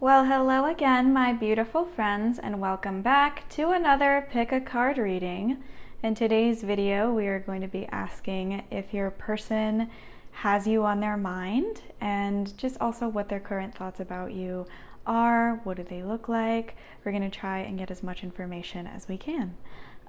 Well, hello again, my beautiful friends, and welcome back to another Pick a Card reading. In today's video, we are going to be asking if your person has you on their mind and just also what their current thoughts about you are. What do they look like? We're going to try and get as much information as we can.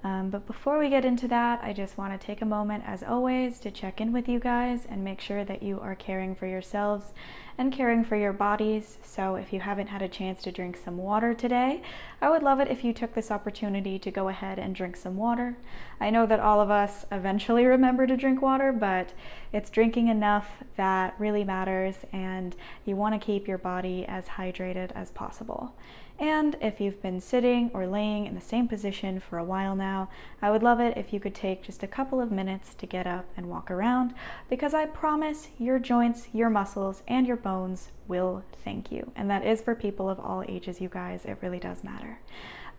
But before we get into that, I just want to take a moment, as always, to check in with you guys and make sure that you are caring for yourselves and caring for your bodies. So if you haven't had a chance to drink some water today, I would love it if you took this opportunity to go ahead and drink some water. I know that all of us eventually remember to drink water, but it's drinking enough that really matters, and you want to keep your body as hydrated as possible. And if you've been sitting or laying in the same position for a while now, I would love it if you could take just a couple of minutes to get up and walk around, because I promise your joints, your muscles, and your bones will thank you. And that is for people of all ages, you guys. It really does matter.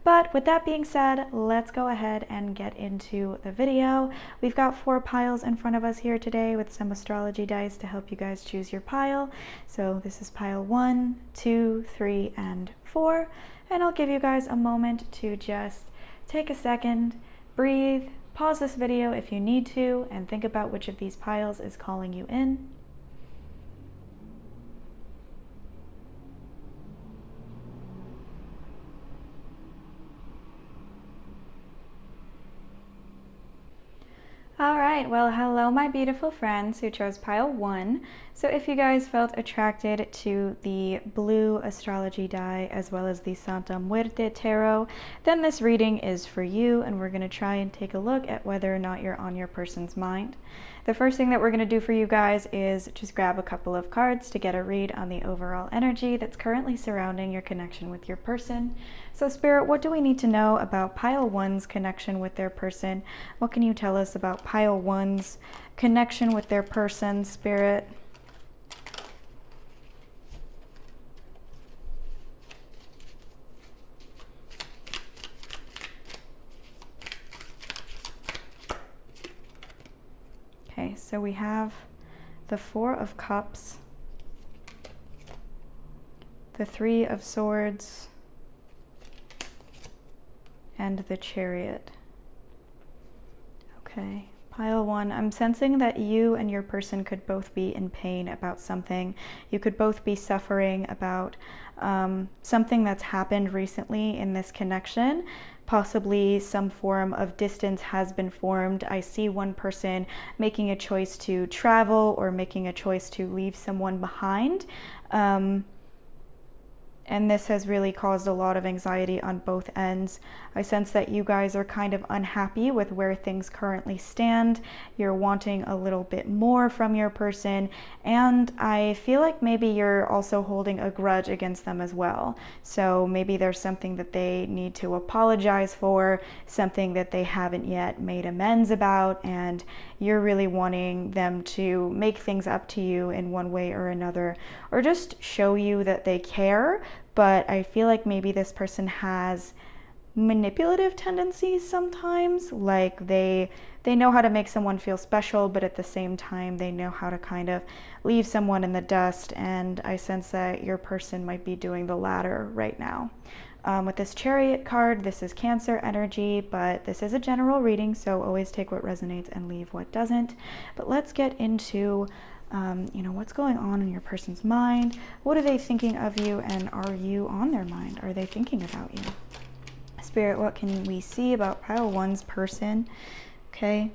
But with that being said, let's go ahead and get into the video. We've got 4 piles in front of us here today with some astrology dice to help you guys choose your pile. So this is pile 1, 2, 3, and 4. And I'll give you guys a moment to just take a second, breathe, pause this video if you need to, and think about which of these piles is calling you in. All right, well, hello, my beautiful friends who chose pile 1. So if you guys felt attracted to the blue astrology die as well as the Santa Muerte tarot, then this reading is for you, and we're going to try and take a look at whether or not you're on your person's mind. The first thing that we're going to do for you guys is just grab a couple of cards to get a read on the overall energy that's currently surrounding your connection with your person. So Spirit, what do we need to know about pile 1's connection with their person? What can you tell us about pile 1's connection with their person, Spirit? Okay, so we have the 4 of Cups, the 3 of Swords, and the Chariot. Okay, pile 1, I'm sensing that you and your person could both be in pain about something. You could both be suffering about something that's happened recently in this connection. Possibly some form of distance has been formed. I see one person making a choice to travel or making a choice to leave someone behind. And this has really caused a lot of anxiety on both ends. I sense that you guys are kind of unhappy with where things currently stand. You're wanting a little bit more from your person, and I feel like maybe you're also holding a grudge against them as well. So maybe there's something that they need to apologize for, something that they haven't yet made amends about, and you're really wanting them to make things up to you in one way or another, or just show you that they care. But I feel like maybe this person has manipulative tendencies sometimes, like they know how to make someone feel special, but at the same time they know how to kind of leave someone in the dust, and I sense that your person might be doing the latter right now. With this Chariot card, this is Cancer energy, but this is a general reading, so always take what resonates and leave what doesn't. But let's get into what's going on in your person's mind. What are they thinking of you, and are you on their mind? Are they thinking about you? Spirit, what can we see about pile 1's person? Okay.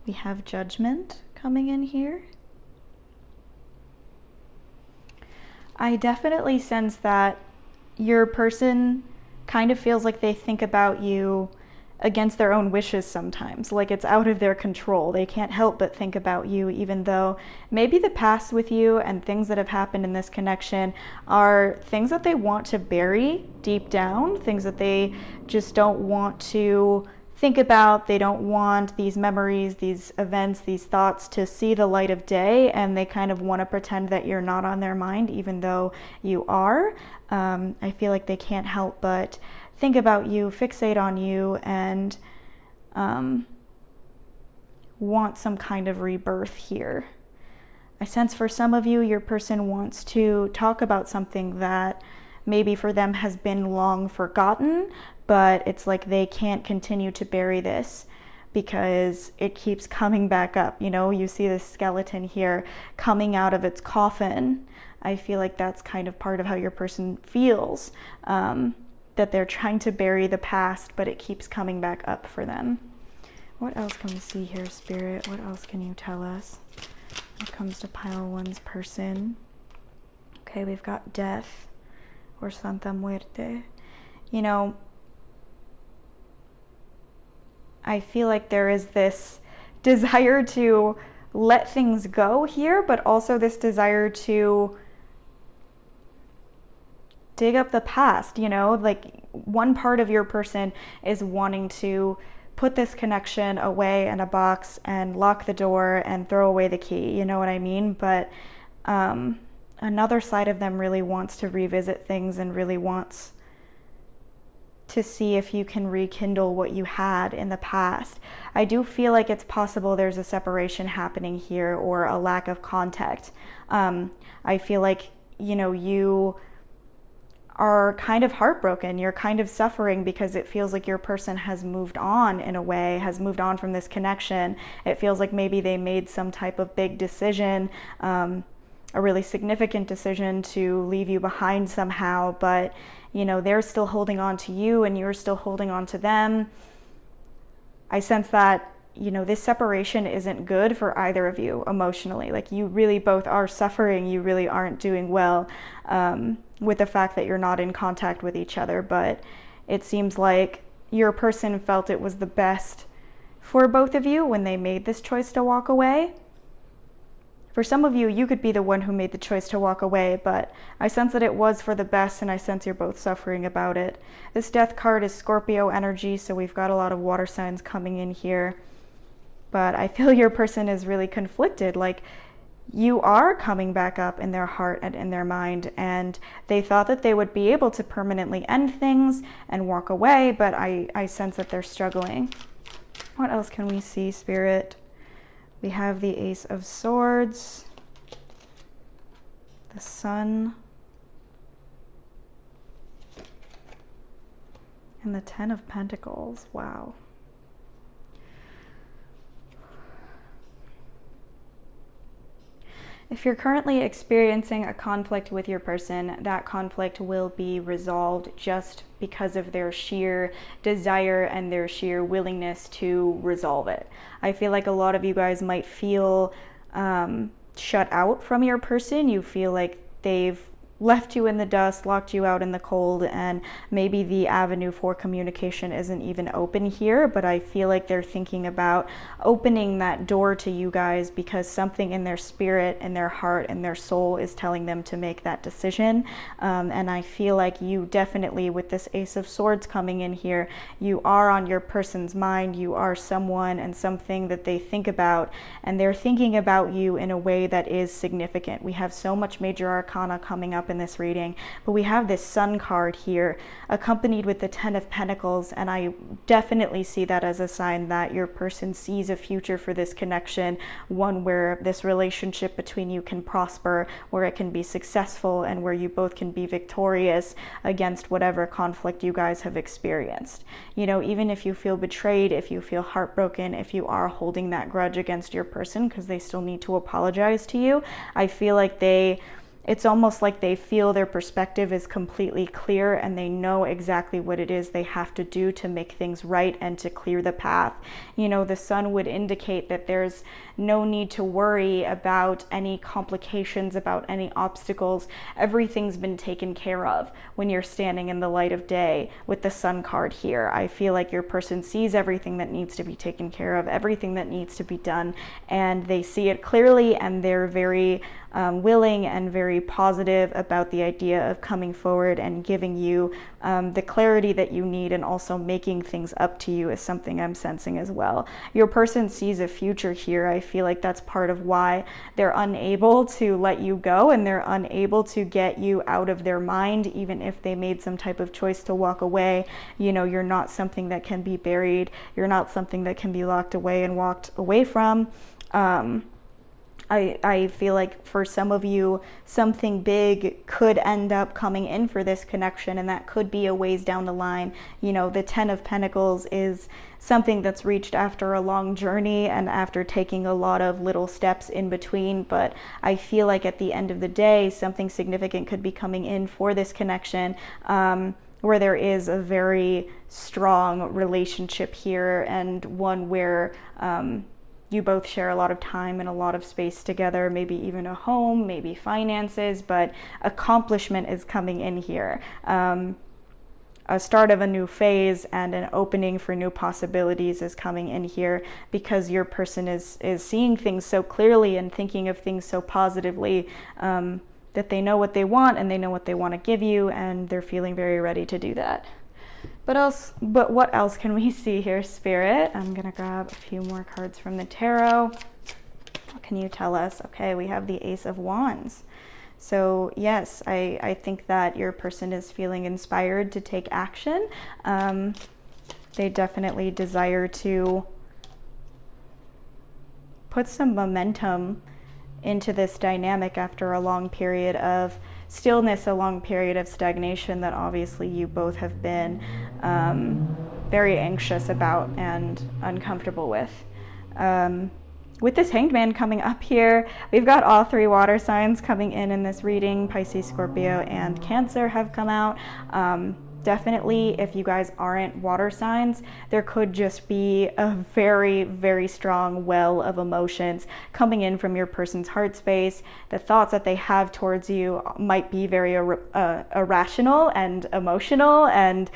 We have Judgment coming in here. I definitely sense that your person kind of feels like they think about you against their own wishes sometimes, like it's out of their control. They can't help but think about you, even though maybe the past with you and things that have happened in this connection are things that they want to bury deep down, things that they just don't want to think about. They don't want these memories, these events, these thoughts to see the light of day, and they kind of want to pretend that you're not on their mind, even though you are. I feel like they can't help but think about you, fixate on you, and want some kind of rebirth here. I sense for some of you, your person wants to talk about something that maybe for them has been long forgotten, but it's like they can't continue to bury this because it keeps coming back up. You know, you see this skeleton here coming out of its coffin. I feel like that's kind of part of how your person feels, that they're trying to bury the past, but it keeps coming back up for them. What else can we see here, Spirit? What else can you tell us when it comes to pile one's person? Okay, we've got death or Santa Muerte. You know, I feel like there is this desire to let things go here, but also this desire to dig up the past, you know, like one part of your person is wanting to put this connection away in a box and lock the door and throw away the key, you know what I mean? But another side of them really wants to revisit things and really wants to see if you can rekindle what you had in the past. I do feel like it's possible there's a separation happening here or a lack of contact. I feel like, you know, you are kind of heartbroken. You're kind of suffering because it feels like your person has moved on in a way, has moved on from this connection. It feels like maybe they made some type of big decision, a really significant decision to leave you behind somehow, but you know, they're still holding on to you and you're still holding on to them. I sense that, you know, this separation isn't good for either of you emotionally. Like you really both are suffering. You really aren't doing well with the fact that you're not in contact with each other. But it seems like your person felt it was the best for both of you when they made this choice to walk away. For some of you, you could be the one who made the choice to walk away, but I sense that it was for the best and I sense you're both suffering about it. This death card is Scorpio energy, so we've got a lot of water signs coming in here. But I feel your person is really conflicted. Like you are coming back up in their heart and in their mind, and they thought that they would be able to permanently end things and walk away, but I sense that they're struggling. What else can we see, Spirit? We have the Ace of Swords, the Sun, and the Ten of Pentacles. Wow. If you're currently experiencing a conflict with your person, that conflict will be resolved just because of their sheer desire and their sheer willingness to resolve it. I feel like a lot of you guys might feel shut out from your person. You feel like they've left you in the dust, locked you out in the cold, and maybe the avenue for communication isn't even open here, but I feel like they're thinking about opening that door to you guys because something in their spirit and their heart and their soul is telling them to make that decision. And I feel like you definitely, with this Ace of Swords coming in here, you are on your person's mind. You are someone and something that they think about, and they're thinking about you in a way that is significant. We have so much major arcana coming up in this reading, but we have this Sun card here accompanied with the Ten of Pentacles, and I definitely see that as a sign that your person sees a future for this connection, one where this relationship between you can prosper, where it can be successful, and where you both can be victorious against whatever conflict you guys have experienced. You know, even if you feel betrayed, if you feel heartbroken, if you are holding that grudge against your person because they still need to apologize to you, I feel like it's almost like they feel their perspective is completely clear and they know exactly what it is they have to do to make things right and to clear the path. You know, the Sun would indicate that there's no need to worry about any complications, about any obstacles. Everything's been taken care of when you're standing in the light of day with the Sun card here. I feel like your person sees everything that needs to be taken care of, everything that needs to be done, and they see it clearly, and they're very willing and very positive about the idea of coming forward and giving you the clarity that you need, and also making things up to you is something I'm sensing as well. Your person sees a future here. I feel like that's part of why they're unable to let you go, and they're unable to get you out of their mind, even if they made some type of choice to walk away. You know, you're not something that can be buried. You're not something that can be locked away and walked away from. I feel like for some of you, something big could end up coming in for this connection, and that could be a ways down the line. You know, the 10 of Pentacles is something that's reached after a long journey and after taking a lot of little steps in between. But I feel like at the end of the day, something significant could be coming in for this connection, where there is a very strong relationship here, and one where you both share a lot of time and a lot of space together, maybe even a home, maybe finances, but accomplishment is coming in here. A start of a new phase and an opening for new possibilities is coming in here, because your person is seeing things so clearly and thinking of things so positively, that they know what they want and they know what they want to give you, and they're feeling very ready to do that. But what else can we see here, Spirit? I'm gonna grab a few more cards from the tarot. What can you tell us? Okay, we have the Ace of Wands. So yes, I think that your person is feeling inspired to take action. They definitely desire to put some momentum into this dynamic after a long period of stillness, a long period of stagnation that obviously you both have been very anxious about and uncomfortable with. With this Hanged Man coming up here, we've got all 3 water signs coming in this reading. Pisces, Scorpio, and Cancer have come out. Definitely, if you guys aren't water signs, there could just be a very, very strong well of emotions coming in from your person's heart space. The thoughts that they have towards you might be very irrational and emotional, and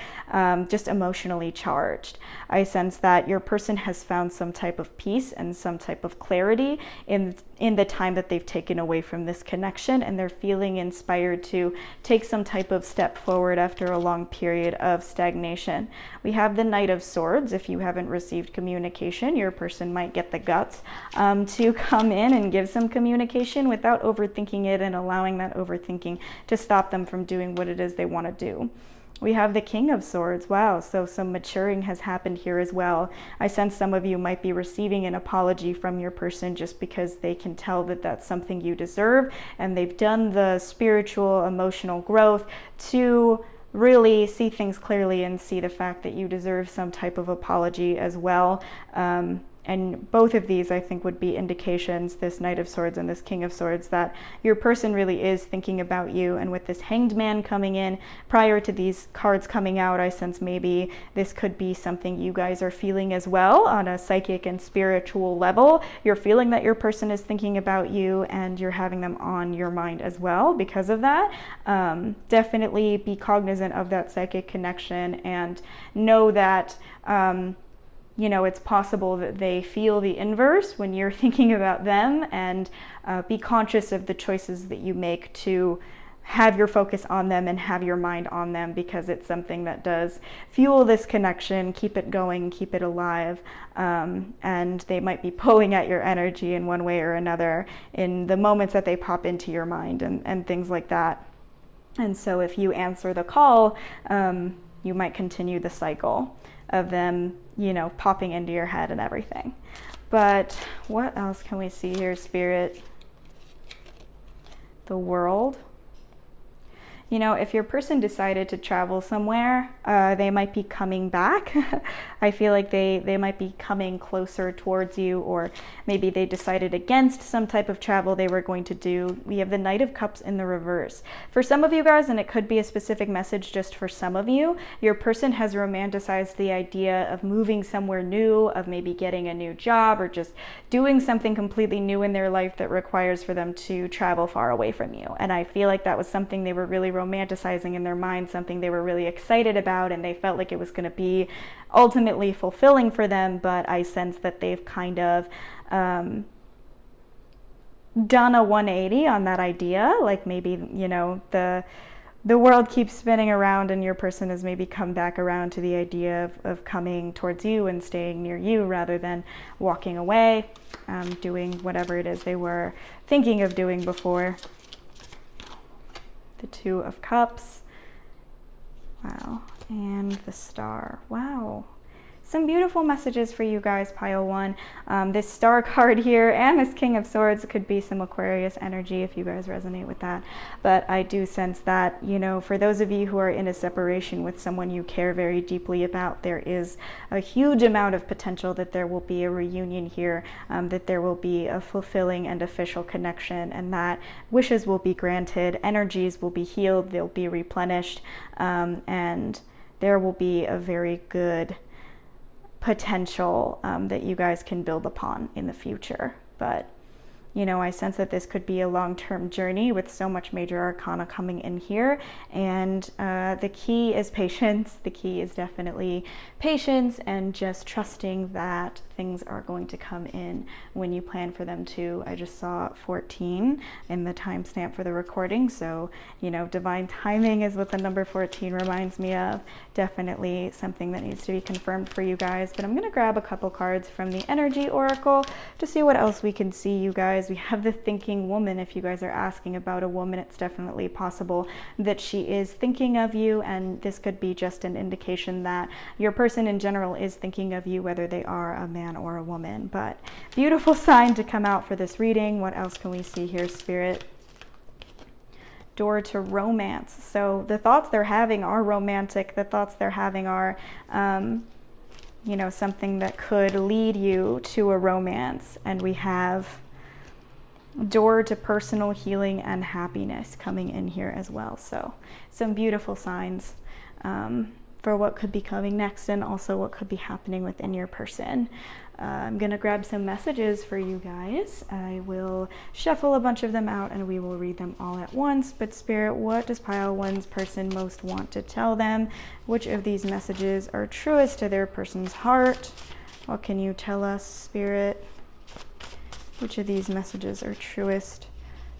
just emotionally charged. I sense that your person has found some type of peace and some type of clarity in the time that they've taken away from this connection, and they're feeling inspired to take some type of step forward after a long period of stagnation. We have the Knight of Swords. If you haven't received communication, your person might get the guts to come in and give some communication without overthinking it and allowing that overthinking to stop them from doing what it is they want to do. We have the King of Swords. Wow, so some maturing has happened here as well. I sense some of you might be receiving an apology from your person just because they can tell that that's something you deserve, and they've done the spiritual, emotional growth to really see things clearly and see the fact that you deserve some type of apology as well. And both of these, I think, would be indications, this Knight of Swords and this King of Swords, that your person really is thinking about you. And with this Hanged Man coming in, prior to these cards coming out, I sense maybe this could be something you guys are feeling as well on a psychic and spiritual level. You're feeling that your person is thinking about you, and you're having them on your mind as well because of that. Definitely be cognizant of that psychic connection, and know that you know, it's possible that they feel the inverse when you're thinking about them, and be conscious of the choices that you make to have your focus on them and have your mind on them, because it's something that does fuel this connection, keep it going, keep it alive, and they might be pulling at your energy in one way or another in the moments that they pop into your mind and things like that. And so if you answer the call, you might continue the cycle of them, you know, popping into your head and everything. But what else can we see here, Spirit? The World. You know, if your person decided to travel somewhere, they might be coming back. I feel like they might be coming closer towards you, or maybe they decided against some type of travel they were going to do. We have the Knight of Cups in the reverse. For some of you guys, and it could be a specific message just for some of you, your person has romanticized the idea of moving somewhere new, of maybe getting a new job, or just doing something completely new in their life that requires for them to travel far away from you. And I feel like that was something they were really romanticizing in their mind, something they were really excited about, and they felt like it was going to be ultimately fulfilling for them. But I sense that they've kind of done a 180 on that idea. Like maybe, you know, the world keeps spinning around, and your person has maybe come back around to the idea of coming towards you and staying near you rather than walking away, doing whatever it is they were thinking of doing before. The Two of Cups. Wow. And the Star. Wow. some beautiful messages for you guys, pile one. This Star card here and this King of Swords could be some Aquarius energy if you guys resonate with that. But I do sense that, you know, for those of you who are in a separation with someone you care very deeply about, there is a huge amount of potential that there will be a reunion here, that there will be a fulfilling and official connection, and that wishes will be granted, energies will be healed, they'll be replenished, and there will be a very good potential that you guys can build upon in the future. But you know, I sense that this could be a long-term journey with so much major arcana coming in here. And the key is patience. The key is definitely patience and just trusting that things are going to come in when you plan for them to. I just saw 14 in the timestamp for the recording. So, you know, divine timing is what the number 14 reminds me of. Definitely something that needs to be confirmed for you guys. But I'm going to grab a couple cards from the Energy Oracle to see what else we can see, you guys. We have the thinking woman. If you guys are asking about a woman, it's definitely possible that she is thinking of you, and this could be just an indication that your person in general is thinking of you, whether they are a man or a woman. But beautiful sign to come out for this reading. What else can we see here, Spirit? Door to romance. So the thoughts they're having are romantic. The thoughts they're having are you know, something that could lead you to a romance. And we have door to personal healing and happiness coming in here as well. So some beautiful signs for what could be coming next, and also what could be happening within your person. I'm gonna grab some messages for you guys. I will shuffle a bunch of them out and we will read them all at once. But Spirit, what does pile one's person most want to tell them? Which of these messages are truest to their person's heart? What can you tell us, Spirit? Which of these messages are truest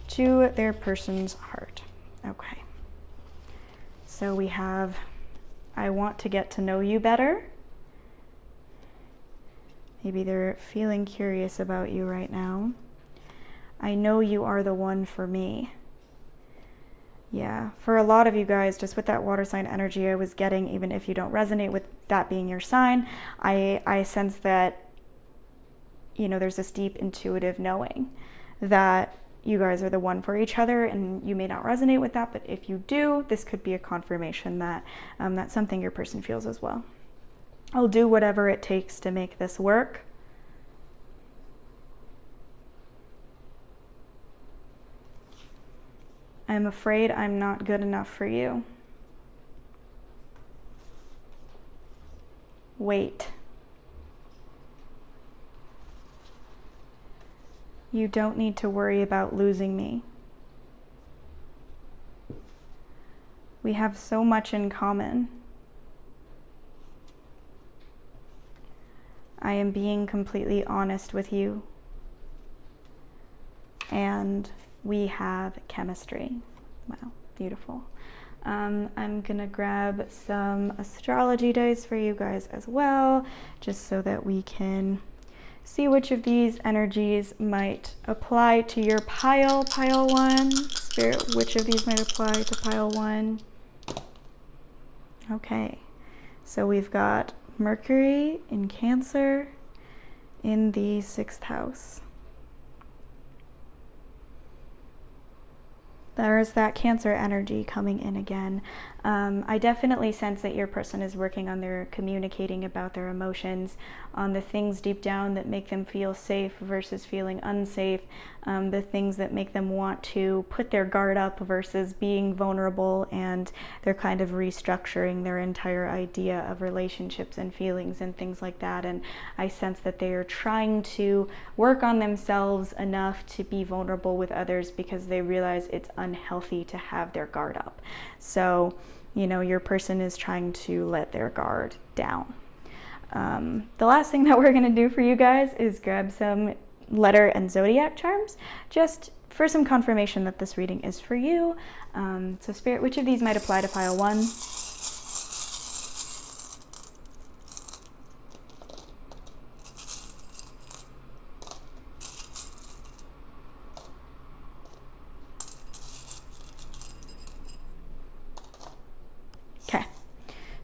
to their person's heart? Okay. So we have, I want to get to know you better. Maybe they're feeling curious about you right now. I know you are the one for me. Yeah, for a lot of you guys, just with that water sign energy I was getting, even if you don't resonate with that being your sign, I sense that, you know, there's this deep intuitive knowing that you guys are the one for each other, and you may not resonate with that, but if you do, this could be a confirmation that that's something your person feels as well. I'll do whatever it takes to make this work. I'm afraid I'm not good enough for you. Wait. You don't need to worry about losing me. We have so much in common. I am being completely honest with you. And we have chemistry. Wow, beautiful. I'm gonna grab some astrology dice for you guys as well, just so that we can see which of these energies might apply to your pile one. Spirit, which of these might apply to pile one? Okay, so we've got Mercury in Cancer in the 6th house. There's that Cancer energy coming in again. I definitely sense that your person is working on their communicating about their emotions, on the things deep down that make them feel safe versus feeling unsafe, the things that make them want to put their guard up versus being vulnerable, and they're kind of restructuring their entire idea of relationships and feelings and things like that. And I sense that they are trying to work on themselves enough to be vulnerable with others because they realize it's unhealthy to have their guard up. So, you know, your person is trying to let their guard down. The last thing that we're going to do for you guys is grab some letter and zodiac charms, just for some confirmation that this reading is for you. So Spirit, which of these might apply to pile one?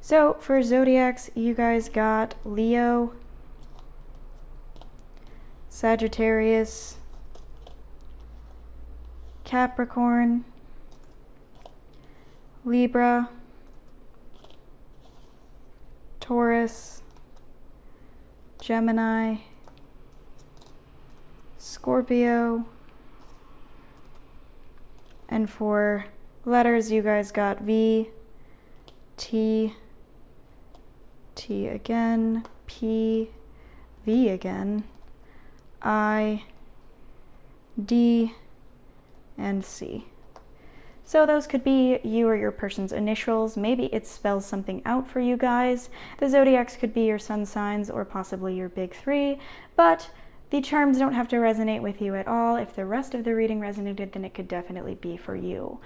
So for zodiacs, you guys got Leo, Sagittarius, Capricorn, Libra, Taurus, Gemini, Scorpio, and for letters, you guys got V, T, T again, P, V again, I, D, and C. So those could be you or your person's initials. Maybe it spells something out for you guys. The zodiacs could be your sun signs or possibly your big three, but the charms don't have to resonate with you at all. If the rest of the reading resonated, then it could definitely be for you.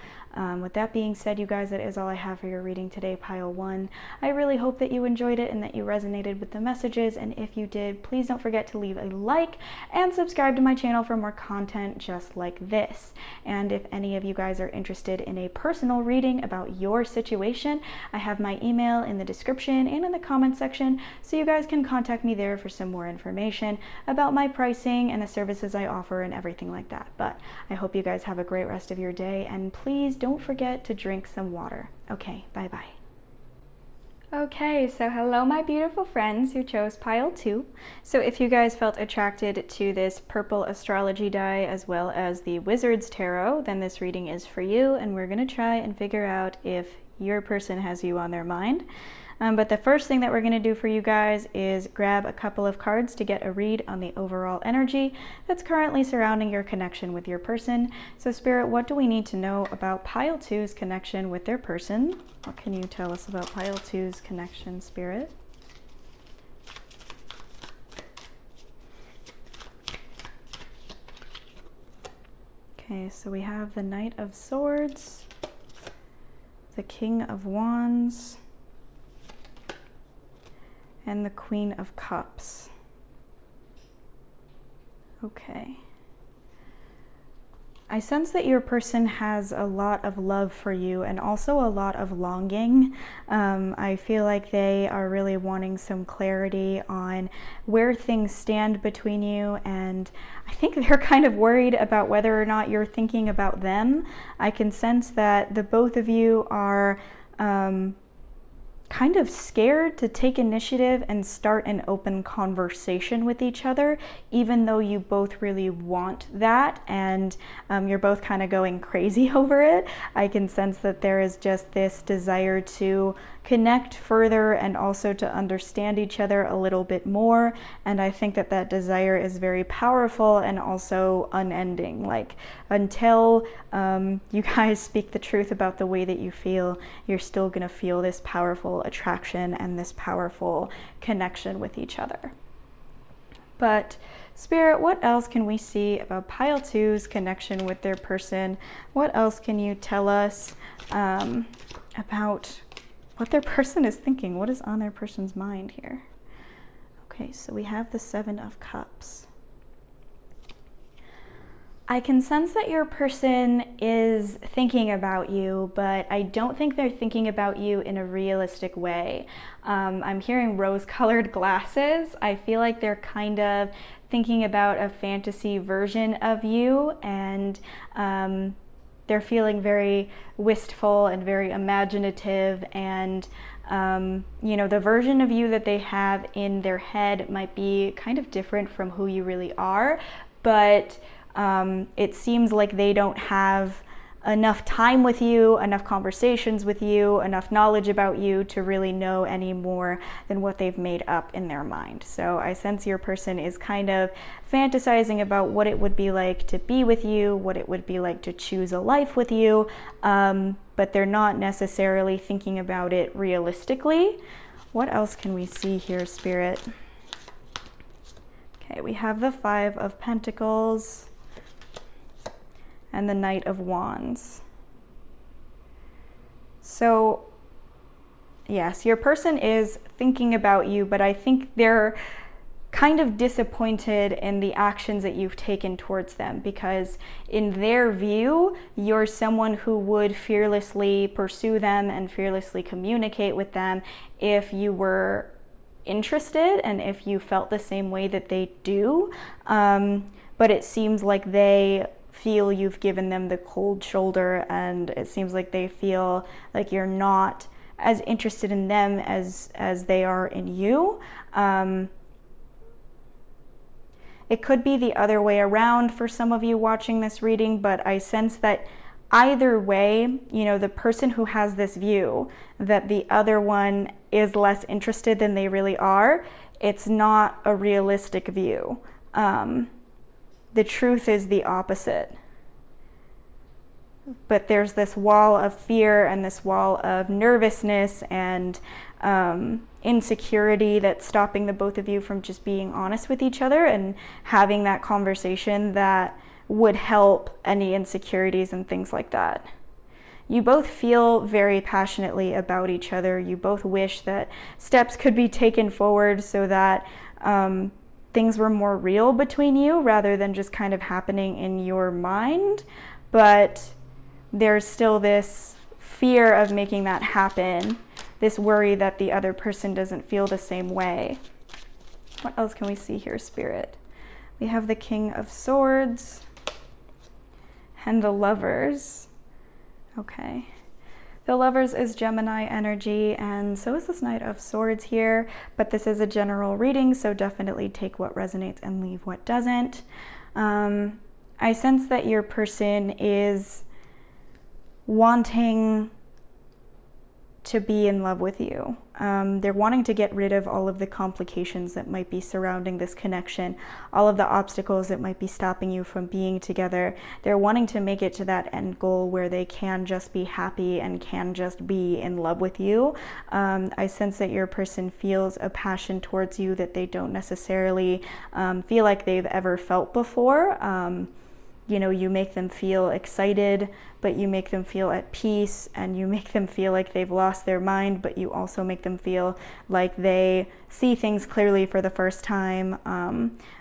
With that being said, you guys, that is all I have for your reading today, pile 1. I really hope that you enjoyed it and that you resonated with the messages, and if you did, please don't forget to leave a like and subscribe to my channel for more content just like this. And if any of you guys are interested in a personal reading about your situation, I have my email in the description and in the comment section, so you guys can contact me there for some more information about my pricing and the services I offer and everything like that. But I hope you guys have a great rest of your day, and please don't forget to drink some water. Okay, bye-bye. Okay, so hello my beautiful friends who chose pile 2. So if you guys felt attracted to this purple astrology die as well as the Wizard's Tarot, then this reading is for you, and we're going to try and figure out if your person has you on their mind. But the first thing that we're going to do for you guys is grab a couple of cards to get a read on the overall energy that's currently surrounding your connection with your person. So Spirit, what do we need to know about pile 2's connection with their person? What can you tell us about pile 2's connection, Spirit? Okay, so we have the Knight of Swords, the King of Wands, and the Queen of Cups. Okay. I sense that your person has a lot of love for you and also a lot of longing. I feel like they are really wanting some clarity on where things stand between you, and I think they're kind of worried about whether or not you're thinking about them. I can sense that the both of you are kind of scared to take initiative and start an open conversation with each other, even though you both really want that, and you're both kind of going crazy over it. I can sense that there is just this desire to connect further and also to understand each other a little bit more, and I think that that desire is very powerful and also unending. Like, until you guys speak the truth about the way that you feel, you're still gonna feel this powerful attraction and this powerful connection with each other. But Spirit, what else can we see about pile 2's connection with their person? What else can you tell us about what their person is thinking? What is on their person's mind here? Okay, so we have the 7 of Cups. I can sense that your person is thinking about you, but I don't think they're thinking about you in a realistic way. I'm hearing rose-colored glasses. I feel like they're kind of thinking about a fantasy version of you, and they're feeling very wistful and very imaginative, and you know, the version of you that they have in their head might be kind of different from who you really are, but it seems like they don't have enough time with you, enough conversations with you, enough knowledge about you to really know any more than what they've made up in their mind. So I sense your person is kind of fantasizing about what it would be like to be with you, what it would be like to choose a life with you, but they're not necessarily thinking about it realistically. What else can we see here, Spirit? Okay, we have the 5 of Pentacles and the Knight of Wands. So yes, your person is thinking about you, but I think they're kind of disappointed in the actions that you've taken towards them, because in their view, you're someone who would fearlessly pursue them and fearlessly communicate with them if you were interested and if you felt the same way that they do. But it seems like they feel you've given them the cold shoulder, and it seems like they feel like you're not as interested in them as they are in you. It could be the other way around for some of you watching this reading, but I sense that either way, you know, the person who has this view that the other one is less interested than they really are, it's not a realistic view. The truth is the opposite. But there's this wall of fear and this wall of nervousness and insecurity that's stopping the both of you from just being honest with each other and having that conversation that would help any insecurities and things like that. You both feel very passionately about each other. You both wish that steps could be taken forward so that things were more real between you rather than just kind of happening in your mind. But there's still this fear of making that happen, this worry that the other person doesn't feel the same way. What else can we see here, Spirit? We have the King of Swords and the Lovers. Okay. The Lovers is Gemini energy, and so is this Knight of Swords here, but this is a general reading, so definitely take what resonates and leave what doesn't. I sense that your person is wanting to be in love with you. They're wanting to get rid of all of the complications that might be surrounding this connection, all of the obstacles that might be stopping you from being together. They're wanting to make it to that end goal where they can just be happy and can just be in love with you. I sense that your person feels a passion towards you that they don't necessarily feel like they've ever felt before. You know, you make them feel excited, but you make them feel at peace, and you make them feel like they've lost their mind, but you also make them feel like they see things clearly for the first time.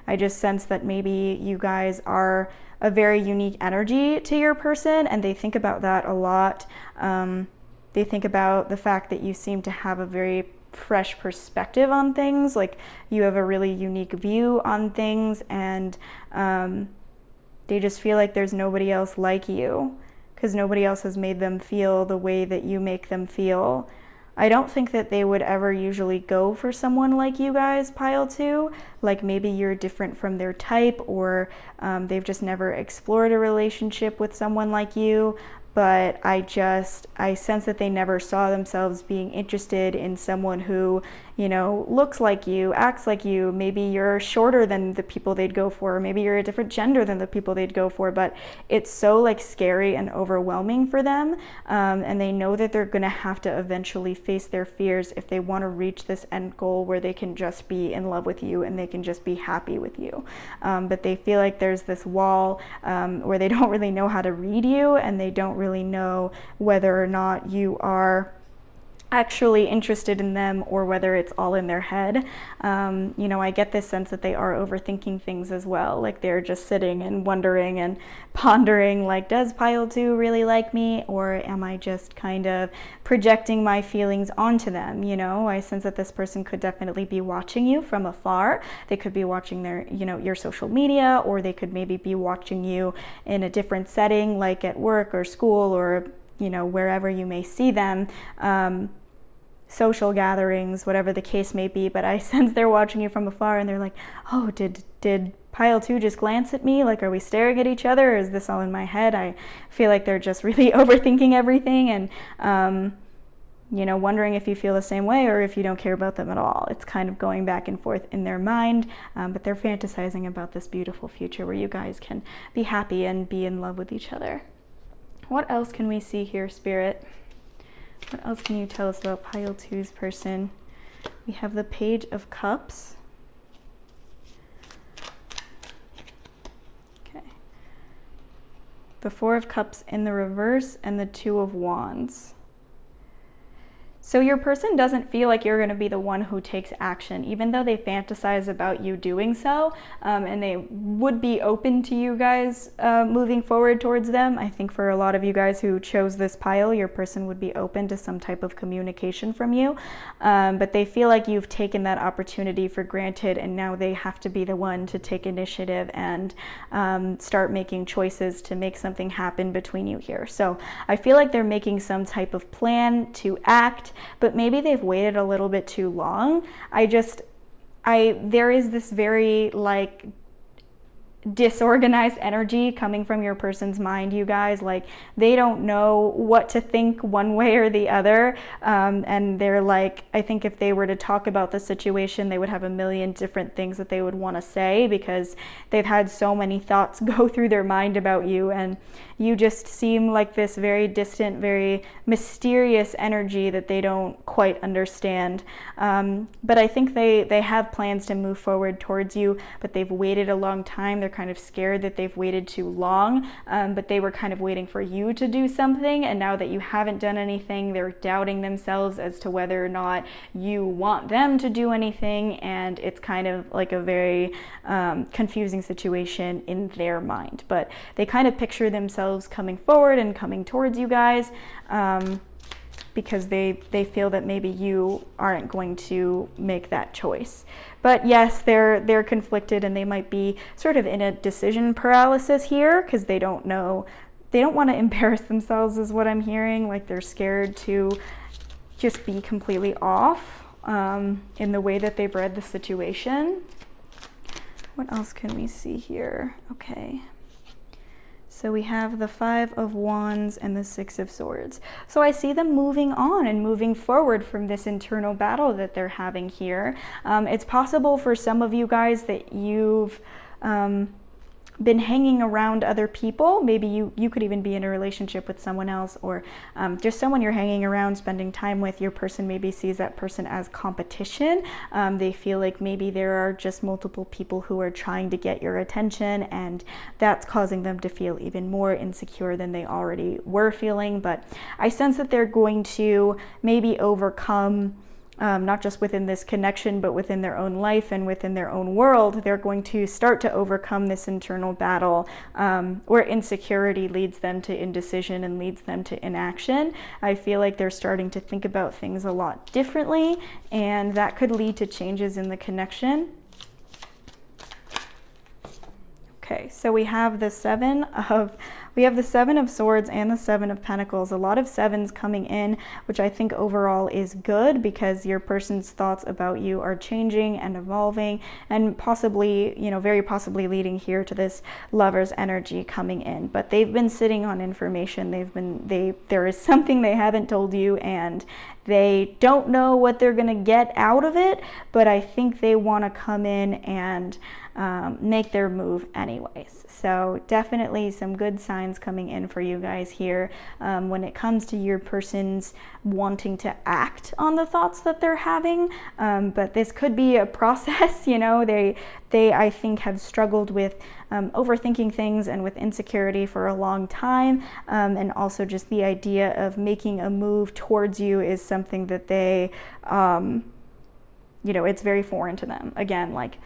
I just sense that maybe you guys are a very unique energy to your person, and they think about that a lot. They think about the fact that you seem to have a very fresh perspective on things, like you have a really unique view on things, and they just feel like there's nobody else like you because nobody else has made them feel the way that you make them feel. I don't think that they would ever usually go for someone like you guys, pile two. Like maybe you're different from their type, or they've just never explored a relationship with someone like you. But I sense that they never saw themselves being interested in someone who, you know, looks like you, acts like you. Maybe you're shorter than the people they'd go for, or maybe you're a different gender than the people they'd go for, but it's so like scary and overwhelming for them. And they know that they're gonna have to eventually face their fears if they wanna reach this end goal where they can just be in love with you and they can just be happy with you. But they feel like there's this wall where they don't really know how to read you, and they don't really know whether or not you are actually interested in them or whether it's all in their head. You know, I get this sense that they are overthinking things as well. Like they're just sitting and wondering and pondering, like, does pile two really like me, or am I just kind of projecting my feelings onto them? You know, I sense that this person could definitely be watching you from afar. They could be watching their, you know, your social media, or they could maybe be watching you in a different setting, like at work or school, or you know, wherever you may see them, social gatherings, whatever the case may be. But I sense they're watching you from afar, and they're like, oh, did pile two just glance at me? Like, are we staring at each other, or is this all in my head? I feel like they're just really overthinking everything, and you know, wondering if you feel the same way or if you don't care about them at all. It's kind of going back and forth in their mind, but they're fantasizing about this beautiful future where you guys can be happy and be in love with each other. What else can we see here, Spirit? What else can you tell us about pile two's person? We have the Page of Cups. Okay. The Four of Cups in the reverse and the Two of Wands. So your person doesn't feel like you're going to be the one who takes action, even though they fantasize about you doing so, and they would be open to you guys moving forward towards them. I think for a lot of you guys who chose this pile, your person would be open to some type of communication from you, but they feel like you've taken that opportunity for granted, and now they have to be the one to take initiative and start making choices to make something happen between you here. So I feel like they're making some type of plan to act, but maybe they've waited a little bit too long. There is this very like disorganized energy coming from your person's mind, you guys. Like, they don't know what to think one way or the other, and they're like, I think if they were to talk about the situation, they would have a million different things that they would want to say, because they've had so many thoughts go through their mind about you, and you just seem like this very distant, very mysterious energy that they don't quite understand. But I think they have plans to move forward towards you, but they've waited a long time. They're kind of scared that they've waited too long, but they were kind of waiting for you to do something, and now that you haven't done anything, they're doubting themselves as to whether or not you want them to do anything, and it's kind of like a very confusing situation in their mind. But they kind of picture themselves coming forward and coming towards you guys, because they feel that maybe you aren't going to make that choice. But yes, they're conflicted, and they might be sort of in a decision paralysis here, because they don't know, they don't want to embarrass themselves is what I'm hearing. Like, they're scared to just be completely off in the way that they've read the situation. What else can we see here? Okay. So we have the 5 of Wands and the 6 of Swords. So I see them moving on and moving forward from this internal battle that they're having here. It's possible for some of you guys that you've been hanging around other people. Maybe you could even be in a relationship with someone else, or just someone you're hanging around, spending time with. Your person maybe sees that person as competition. They feel like maybe there are just multiple people who are trying to get your attention, and that's causing them to feel even more insecure than they already were feeling. But I sense that they're going to maybe overcome, not just within this connection, but within their own life and within their own world. They're going to start to overcome this internal battle where insecurity leads them to indecision and leads them to inaction. I feel like they're starting to think about things a lot differently, and that could lead to changes in the connection. Okay, so we have the 7 of Swords and the 7 of Pentacles. A lot of 7s coming in, which I think overall is good, because your person's thoughts about you are changing and evolving, and possibly, very possibly leading here to this Lover's energy coming in. But they've been sitting on information. There is something they haven't told you, and they don't know what they're going to get out of it, but I think they want to come in and make their move anyways. So definitely some good signs coming in for you guys here when it comes to your person's wanting to act on the thoughts that they're having. But this could be a process. They I think have struggled with overthinking things and with insecurity for a long time, and also just the idea of making a move towards you is something that they it's very foreign to them. Again, like,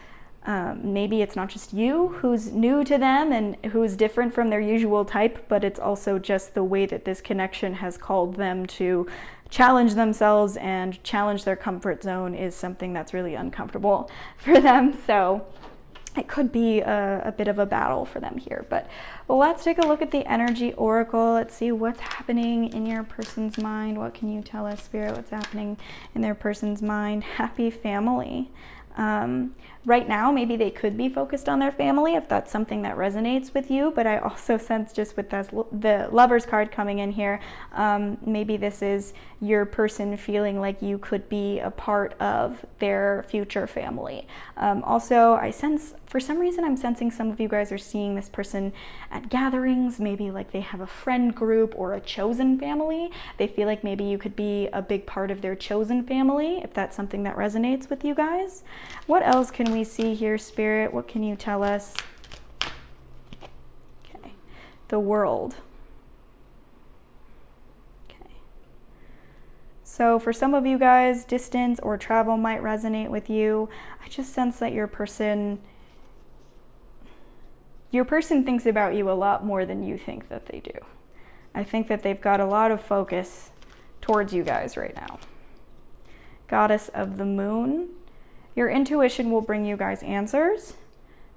maybe it's not just you who's new to them and who's different from their usual type, but it's also just the way that this connection has called them to challenge themselves and challenge their comfort zone is something that's really uncomfortable for them. So it could be a bit of a battle for them here. But let's take a look at the energy oracle. Let's see what's happening in your person's mind. What can you tell us, Spirit? What's happening in their person's mind? Happy family. Right now, maybe they could be focused on their family if that's something that resonates with you, but I also sense, just with the Lovers card coming in here, maybe this is your person feeling like you could be a part of their future family. Also, I sense, for some reason, I'm sensing some of you guys are seeing this person at gatherings, maybe like they have a friend group or a chosen family. They feel like maybe you could be a big part of their chosen family, if that's something that resonates with you guys. What else can we see here, Spirit? What can you tell us? Okay, the World. Okay. So for some of you guys, distance or travel might resonate with you. I just sense that your person thinks about you a lot more than you think that they do. I think that they've got a lot of focus towards you guys right now. Goddess of the Moon. Your intuition will bring you guys answers.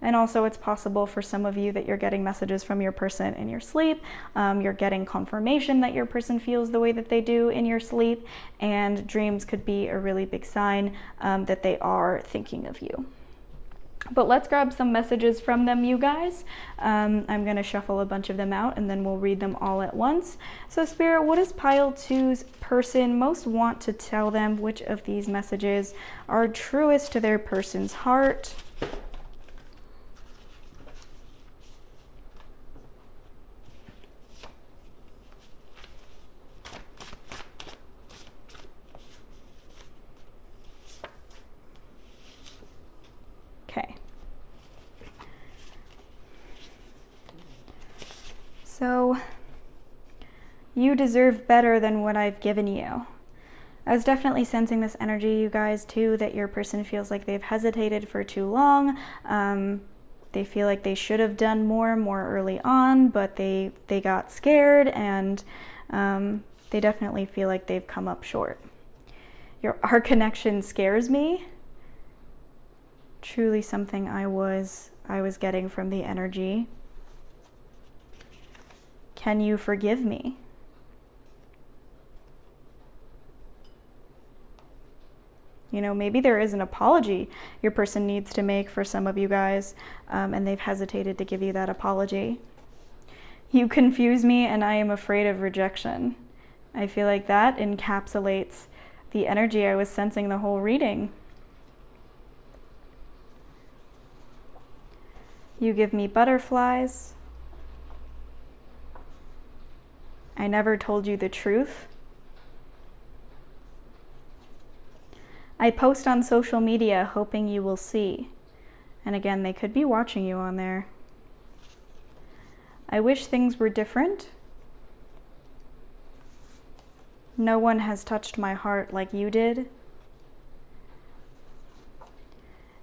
And also it's possible for some of you that you're getting messages from your person in your sleep. You're getting confirmation that your person feels the way that they do in your sleep. And dreams could be a really big sign that they are thinking of you. But let's grab some messages from them, you guys. I'm going to shuffle a bunch of them out and then we'll read them all at once. So Spirit, what does Pile 2's person most want to tell them? Which of these messages are truest to their person's heart? Okay. So, you deserve better than what I've given you. I was definitely sensing this energy, you guys, too, that your person feels like they've hesitated for too long. They feel like they should have done more early on, but they got scared, and they definitely feel like they've come up short. Our connection scares me. Truly something I was getting from the energy. Can you forgive me? You know, maybe there is an apology your person needs to make for some of you guys, and they've hesitated to give you that apology. You confuse me and I am afraid of rejection. I feel like that encapsulates the energy I was sensing the whole reading. You give me butterflies. I never told you the truth. I post on social media hoping you will see. And again, they could be watching you on there. I wish things were different. No one has touched my heart like you did.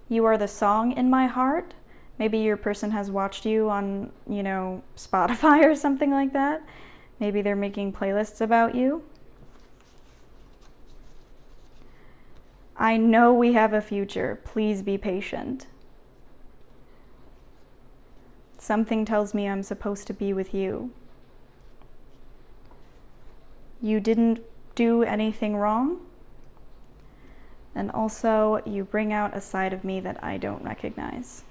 You are the song in my heart. Maybe your person has watched you on, you know, Spotify or something like that. Maybe they're making playlists about you. I know we have a future. Please be patient. Something tells me I'm supposed to be with you. You didn't do anything wrong. And also, you bring out a side of me that I don't recognize.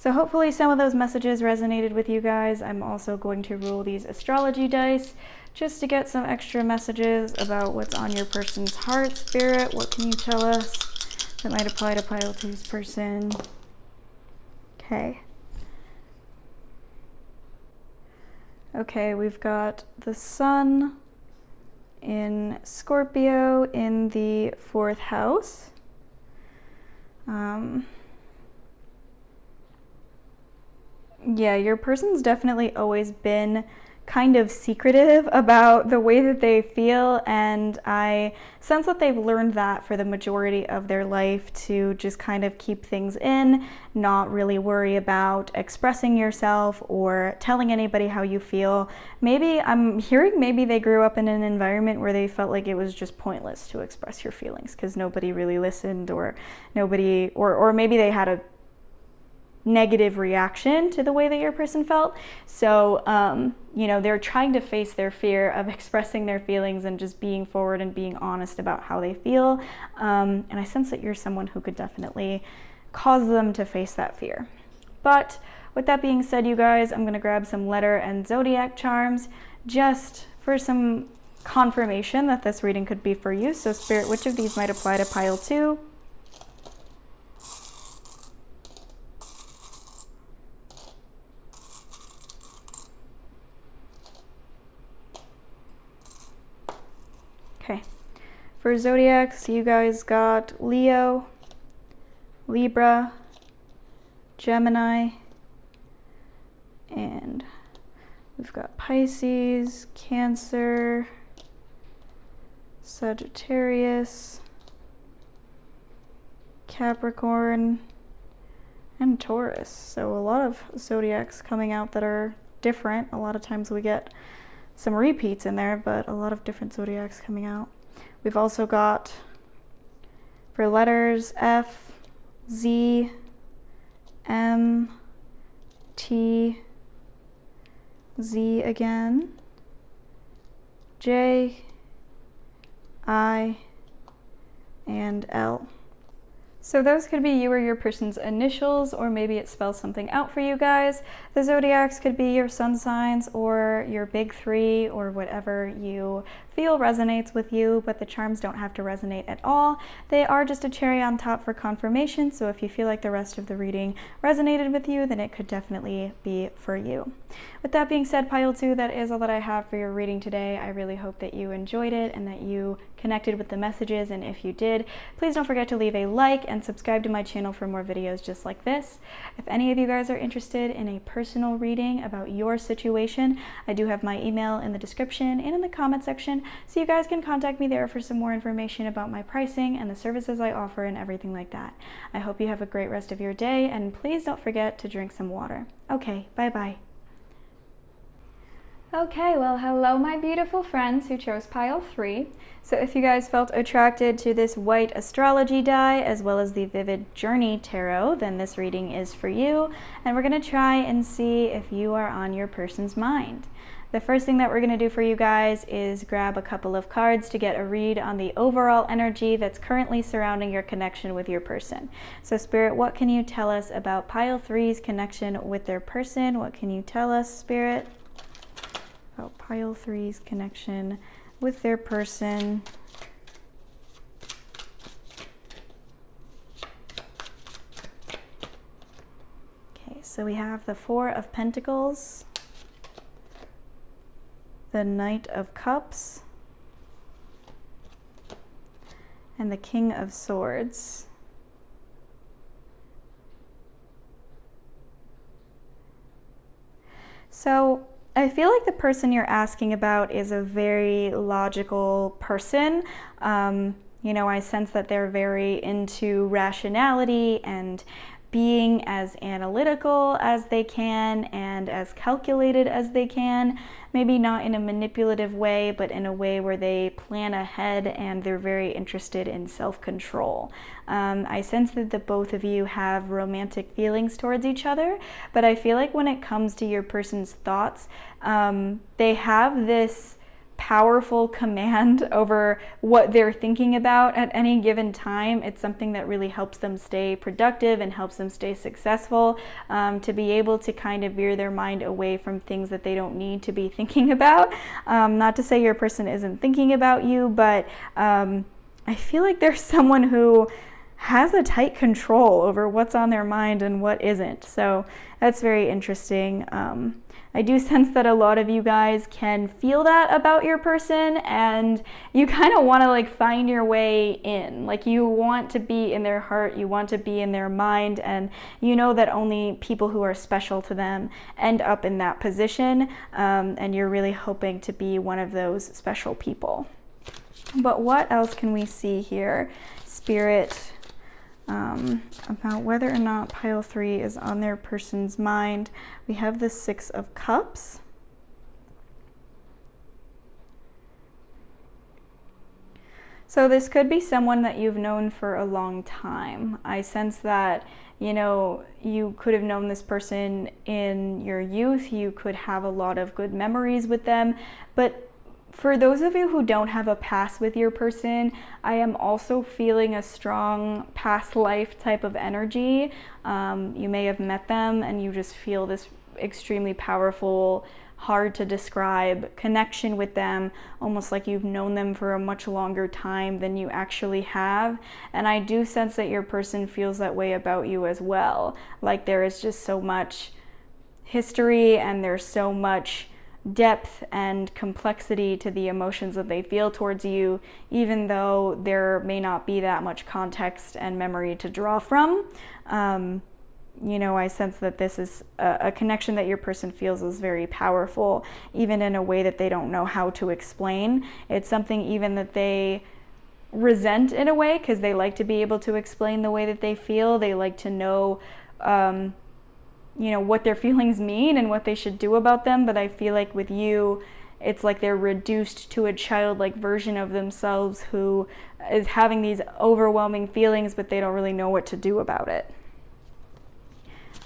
So hopefully some of those messages resonated with you guys. I'm also going to roll these astrology dice just to get some extra messages about what's on your person's heart. Spirit, what can you tell us that might apply to Pile 2's person? Okay. Okay, we've got the Sun in Scorpio in the 4th house. Yeah, your person's definitely always been kind of secretive about the way that they feel, and I sense that they've learned that for the majority of their life to just kind of keep things in, not really worry about expressing yourself or telling anybody how you feel. Maybe I'm hearing maybe they grew up in an environment where they felt like it was just pointless to express your feelings because nobody really listened, or nobody, or maybe they had a negative reaction to the way that your person felt. So, you know, they're trying to face their fear of expressing their feelings and just being forward and being honest about how they feel. And I sense that you're someone who could definitely cause them to face that fear. But with that being said, you guys, I'm going to grab some letter and zodiac charms just for some confirmation that this reading could be for you. So Spirit, which of these might apply to Pile 2? Okay, for zodiacs, you guys got Leo, Libra, Gemini, and we've got Pisces, Cancer, Sagittarius, Capricorn, and Taurus. So a lot of zodiacs coming out that are different. A lot of times we get some repeats in there, but a lot of different zodiacs coming out. We've also got, for letters, F, Z, M, T, Z again, J, I, and L. So those could be you or your person's initials, or maybe it spells something out for you guys. The zodiacs could be your sun signs or your big three, or whatever you feel resonates with you, but the charms don't have to resonate at all. They are just a cherry on top for confirmation, so if you feel like the rest of the reading resonated with you, then it could definitely be for you. With that being said, pile 2, that is all that I have for your reading today. I really hope that you enjoyed it and that you connected with the messages, and if you did, please don't forget to leave a like and subscribe to my channel for more videos just like this. If any of you guys are interested in a personal reading about your situation, I do have my email in the description and in the comment section, so you guys can contact me there for some more information about my pricing and the services I offer and everything like that. I hope you have a great rest of your day, and please don't forget to drink some water. Okay, bye-bye. Okay, well, hello my beautiful friends who chose pile 3. So if you guys felt attracted to this white astrology die as well as the Vivid Journey Tarot, then this reading is for you, and we're going to try and see if you are on your person's mind. The first thing that we're going to do for you guys is grab a couple of cards to get a read on the overall energy that's currently surrounding your connection with your person. So Spirit, what can you tell us about pile 3's connection with their person? What can you tell us, Spirit, about pile 3's connection with their person? Okay, so we have the 4 of Pentacles, the Knight of Cups, and the King of Swords. So I feel like the person you're asking about is a very logical person. You know, I sense that they're very into rationality and being as analytical as they can and as calculated as they can. Maybe not in a manipulative way, but in a way where they plan ahead and they're very interested in self-control. I sense that the both of you have romantic feelings towards each other, but I feel like when it comes to your person's thoughts, they have this powerful command over what they're thinking about at any given time. It's something that really helps them stay productive and helps them stay successful, to be able to kind of veer their mind away from things that they don't need to be thinking about. Not to say your person isn't thinking about you, but I feel like there's someone who has a tight control over what's on their mind and what isn't. So that's very interesting. I do sense that a lot of you guys can feel that about your person, and you kind of want to like find your way in. Like, you want to be in their heart, you want to be in their mind, and you know that only people who are special to them end up in that position, and you're really hoping to be one of those special people. But what else can we see here, Spirit, about whether or not pile 3 is on their person's mind? We have the 6 of Cups, so this could be someone that you've known for a long time. I sense that, you know, you could have known this person in your youth, you could have a lot of good memories with them, but for those of you who don't have a past with your person, I am also feeling a strong past life type of energy. You may have met them and you just feel this extremely powerful, hard to describe connection with them, almost like you've known them for a much longer time than you actually have. And I do sense that your person feels that way about you as well. Like, there is just so much history and there's so much depth and complexity to the emotions that they feel towards you, even though there may not be that much context and memory to draw from. I sense that this is a connection that your person feels is very powerful, even in a way that they don't know how to explain. It's something even that they resent in a way, because they like to be able to explain the way that they feel. They like to know, what their feelings mean and what they should do about them. But I feel like with you, it's like they're reduced to a childlike version of themselves who is having these overwhelming feelings, but they don't really know what to do about it.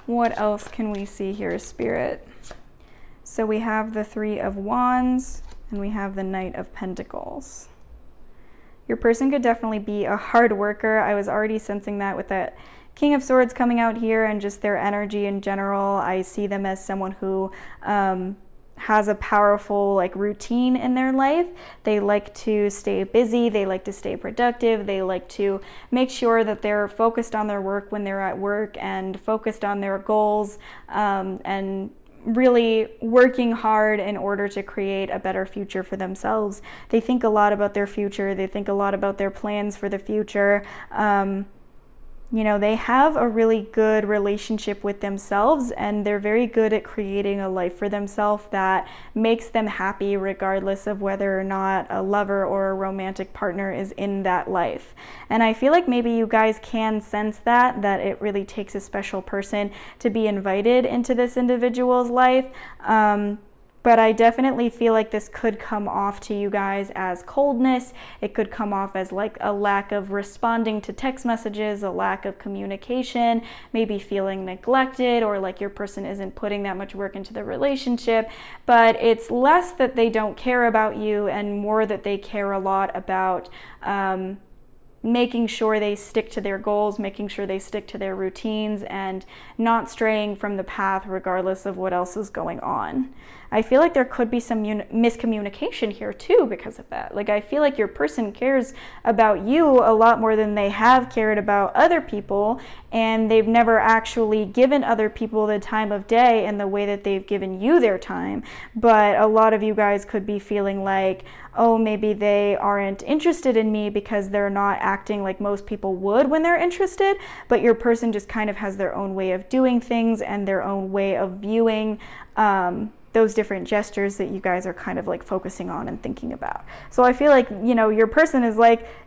What else can we see here, Spirit? So we have the Three of Wands and we have the Knight of Pentacles. Your person could definitely be a hard worker. I was already sensing that with that King of Swords coming out here and just their energy in general. I see them as someone who has a powerful routine in their life. They like to stay busy, they like to stay productive, they like to make sure that they're focused on their work when they're at work and focused on their goals, and really working hard in order to create a better future for themselves. They think a lot about their future, they think a lot about their plans for the future. They have a really good relationship with themselves, and they're very good at creating a life for themselves that makes them happy regardless of whether or not a lover or a romantic partner is in that life. And I feel like maybe you guys can sense that it really takes a special person to be invited into this individual's life. But I definitely feel like this could come off to you guys as coldness. It could come off as a lack of responding to text messages, a lack of communication, maybe feeling neglected, or your person isn't putting that much work into the relationship. But it's less that they don't care about you and more that they care a lot about making sure they stick to their goals, making sure they stick to their routines, and not straying from the path regardless of what else is going on. I feel like there could be some miscommunication here too because of that. I feel like your person cares about you a lot more than they have cared about other people, and they've never actually given other people the time of day in the way that they've given you their time. But a lot of you guys could be feeling like, oh, maybe they aren't interested in me because they're not acting like most people would when they're interested, but your person just kind of has their own way of doing things and their own way of viewing those different gestures that you guys are kind of focusing on and thinking about. So I feel like, your person is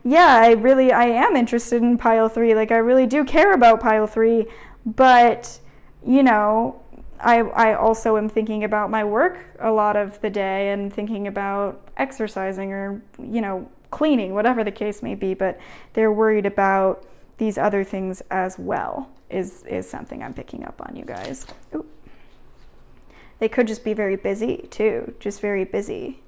yeah, I am interested in pile 3. I really do care about pile 3, but, I also am thinking about my work a lot of the day and thinking about exercising or, cleaning, whatever the case may be, but they're worried about these other things as well is something I'm picking up on, you guys. Ooh. They could just be very busy too, just very busy.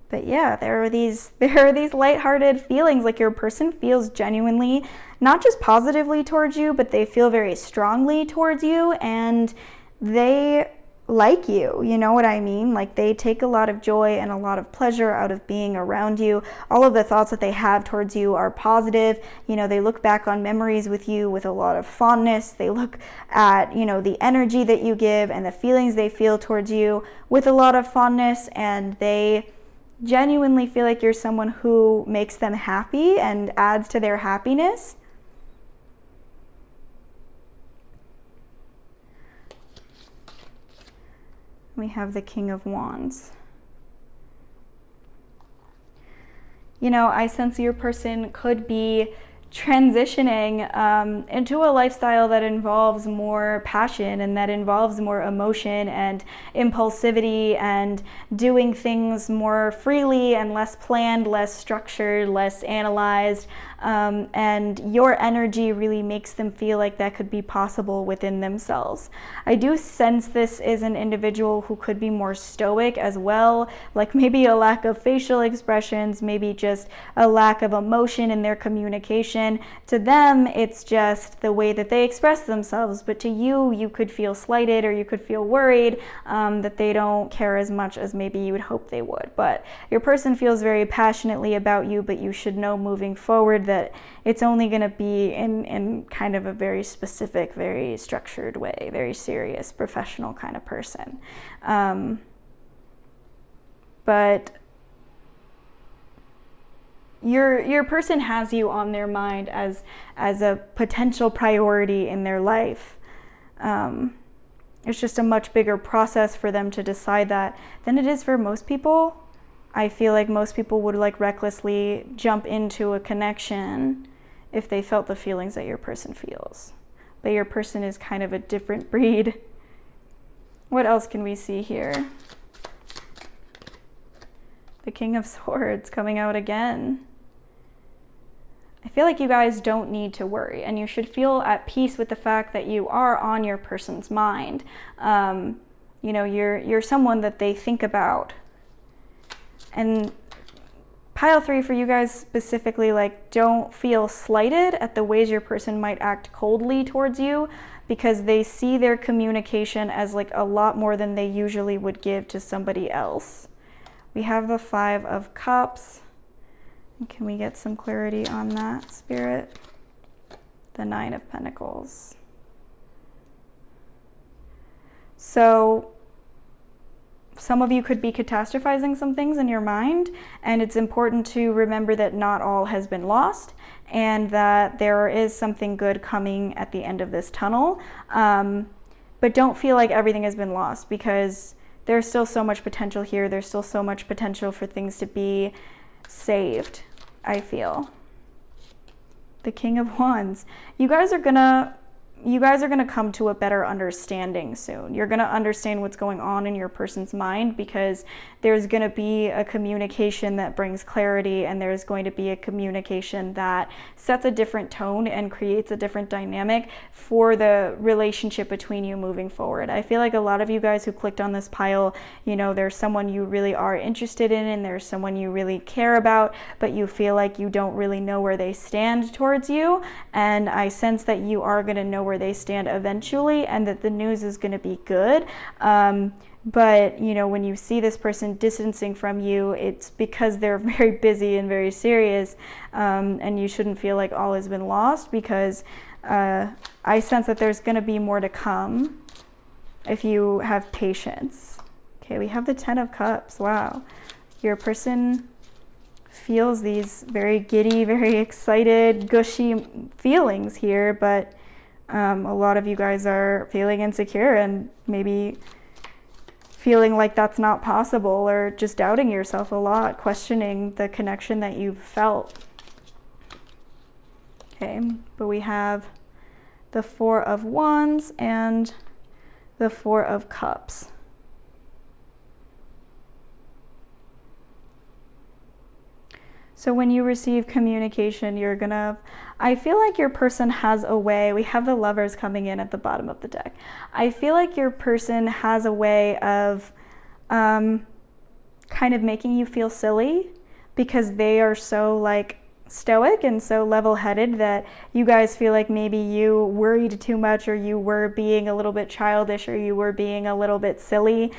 But yeah, there are these lighthearted feelings. Your person feels genuinely, not just positively towards you, but they feel very strongly towards you, and they like you, you know what I mean? They take a lot of joy and a lot of pleasure out of being around you. All of the thoughts that they have towards you are positive. They look back on memories with you with a lot of fondness. They look at, the energy that you give and the feelings they feel towards you with a lot of fondness, and they genuinely feel like you're someone who makes them happy and adds to their happiness. We have the King of Wands. I sense your person could be transitioning into a lifestyle that involves more passion and that involves more emotion and impulsivity and doing things more freely and less planned, less structured, less analyzed. And your energy really makes them feel like that could be possible within themselves. I do sense this is an individual who could be more stoic as well, maybe a lack of facial expressions, maybe just a lack of emotion in their communication. To them, it's just the way that they express themselves, but to you, you could feel slighted or you could feel worried that they don't care as much as maybe you would hope they would. But your person feels very passionately about you, but you should know moving forward that it's only going to be in kind of a very specific, very structured way, very serious, professional kind of person. But your person has you on their mind as a potential priority in their life. It's just a much bigger process for them to decide that than it is for most people. I feel like most people would like recklessly jump into a connection if they felt the feelings that your person feels. But your person is kind of a different breed. What else can we see here? The King of Swords coming out again. I feel like you guys don't need to worry, and you should feel at peace with the fact that you are on your person's mind. You know, you're someone that they think about. And pile 3 for you guys specifically, like, don't feel slighted at the ways your person might act coldly towards you, because they see their communication as like a lot more than they usually would give to somebody else. We have the 5 of Cups. Can we get some clarity on that, Spirit? The 9 of Pentacles. So some of you could be catastrophizing some things in your mind, and it's important to remember that not all has been lost, and that there is something good coming at the end of this tunnel. But don't feel like everything has been lost, because there's still so much potential here. There's still so much potential for things to be saved, I feel. The King of Wands. You guys are gonna come to a better understanding soon. You're gonna understand what's going on in your person's mind, because there's gonna be a communication that brings clarity, and there's going to be a communication that sets a different tone and creates a different dynamic for the relationship between you moving forward. I feel like a lot of you guys who clicked on this pile, you know, there's someone you really are interested in, and there's someone you really care about, but you feel like you don't really know where they stand towards you. And I sense that you are gonna know where they stand eventually, and that the news is going to be good. But you know, when you see this person distancing from you, it's because they're very busy and very serious, and you shouldn't feel like all has been lost, because I sense that there's going to be more to come if you have patience. Okay, we have the 10 of Cups. Wow, your person feels these very giddy, very excited, gushy feelings here, but a lot of you guys are feeling insecure and maybe feeling like that's not possible, or just doubting yourself a lot, questioning the connection that you've felt. Okay, but we have the 4 of Wands and the 4 of Cups. So when you receive communication, I feel like your person has a way. We have the Lovers coming in at the bottom of the deck. I feel like your person has a way of kind of making you feel silly, because they are so like stoic and so level-headed that you guys feel like maybe you worried too much, or you were being a little bit childish, or you were being a little bit silly.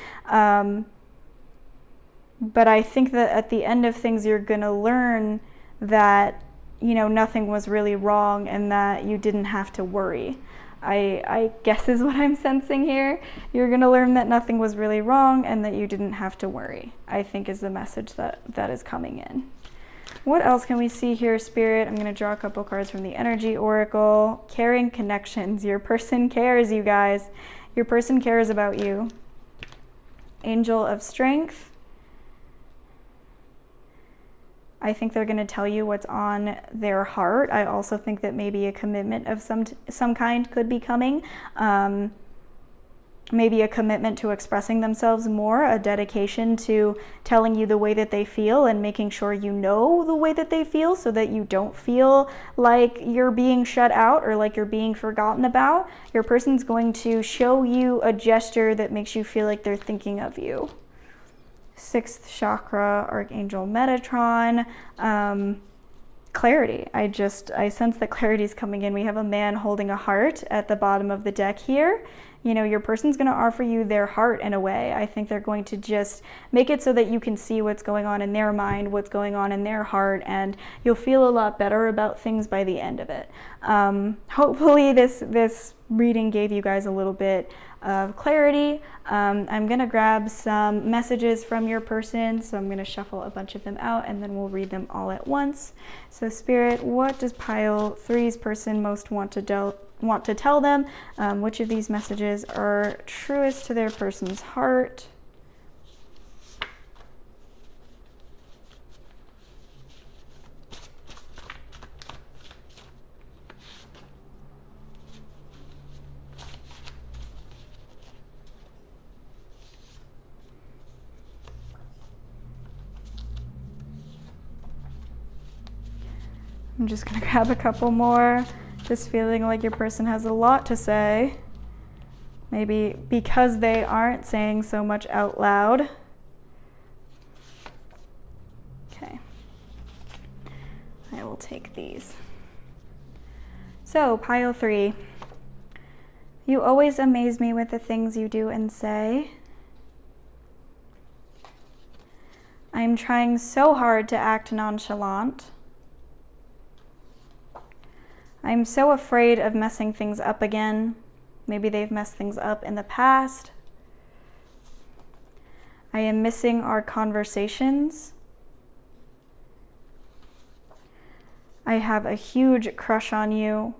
But I think that at the end of things, you're going to learn that, you know, nothing was really wrong, and that you didn't have to worry. I guess is what I'm sensing here. You're going to learn that nothing was really wrong, and that you didn't have to worry, I think is the message that is coming in. What else can we see here, Spirit? I'm going to draw a couple cards from the Energy Oracle. Caring connections. Your person cares, you guys. Your person cares about you. Angel of Strength. I think they're going to tell you what's on their heart. I also think that maybe a commitment of some kind could be coming. Maybe a commitment to expressing themselves more, a dedication to telling you the way that they feel, and making sure you know the way that they feel, so that you don't feel like you're being shut out or like you're being forgotten about. Your person's going to show you a gesture that makes you feel like they're thinking of you. 6th chakra, Archangel Metatron. Clarity. I sense that clarity is coming in. We have a man holding a heart at the bottom of the deck here. You know, your person's going to offer you their heart in a way. I think they're going to just make it so that you can see what's going on in their mind, what's going on in their heart, and you'll feel a lot better about things by the end of it. Hopefully this reading gave you guys a little bit of clarity. I'm going to grab some messages from your person, so I'm going to shuffle a bunch of them out, and then we'll read them all at once. So Spirit, what does pile 3's person most want to want to tell them, which of these messages are truest to their person's heart. I'm just gonna grab a couple more. Just feeling like your person has a lot to say. Maybe because they aren't saying so much out loud. Okay. I will take these. So, pile 3. You always amaze me with the things you do and say. I'm trying so hard to act nonchalant. I'm so afraid of messing things up again. Maybe they've messed things up in the past. I am missing our conversations. I have a huge crush on you.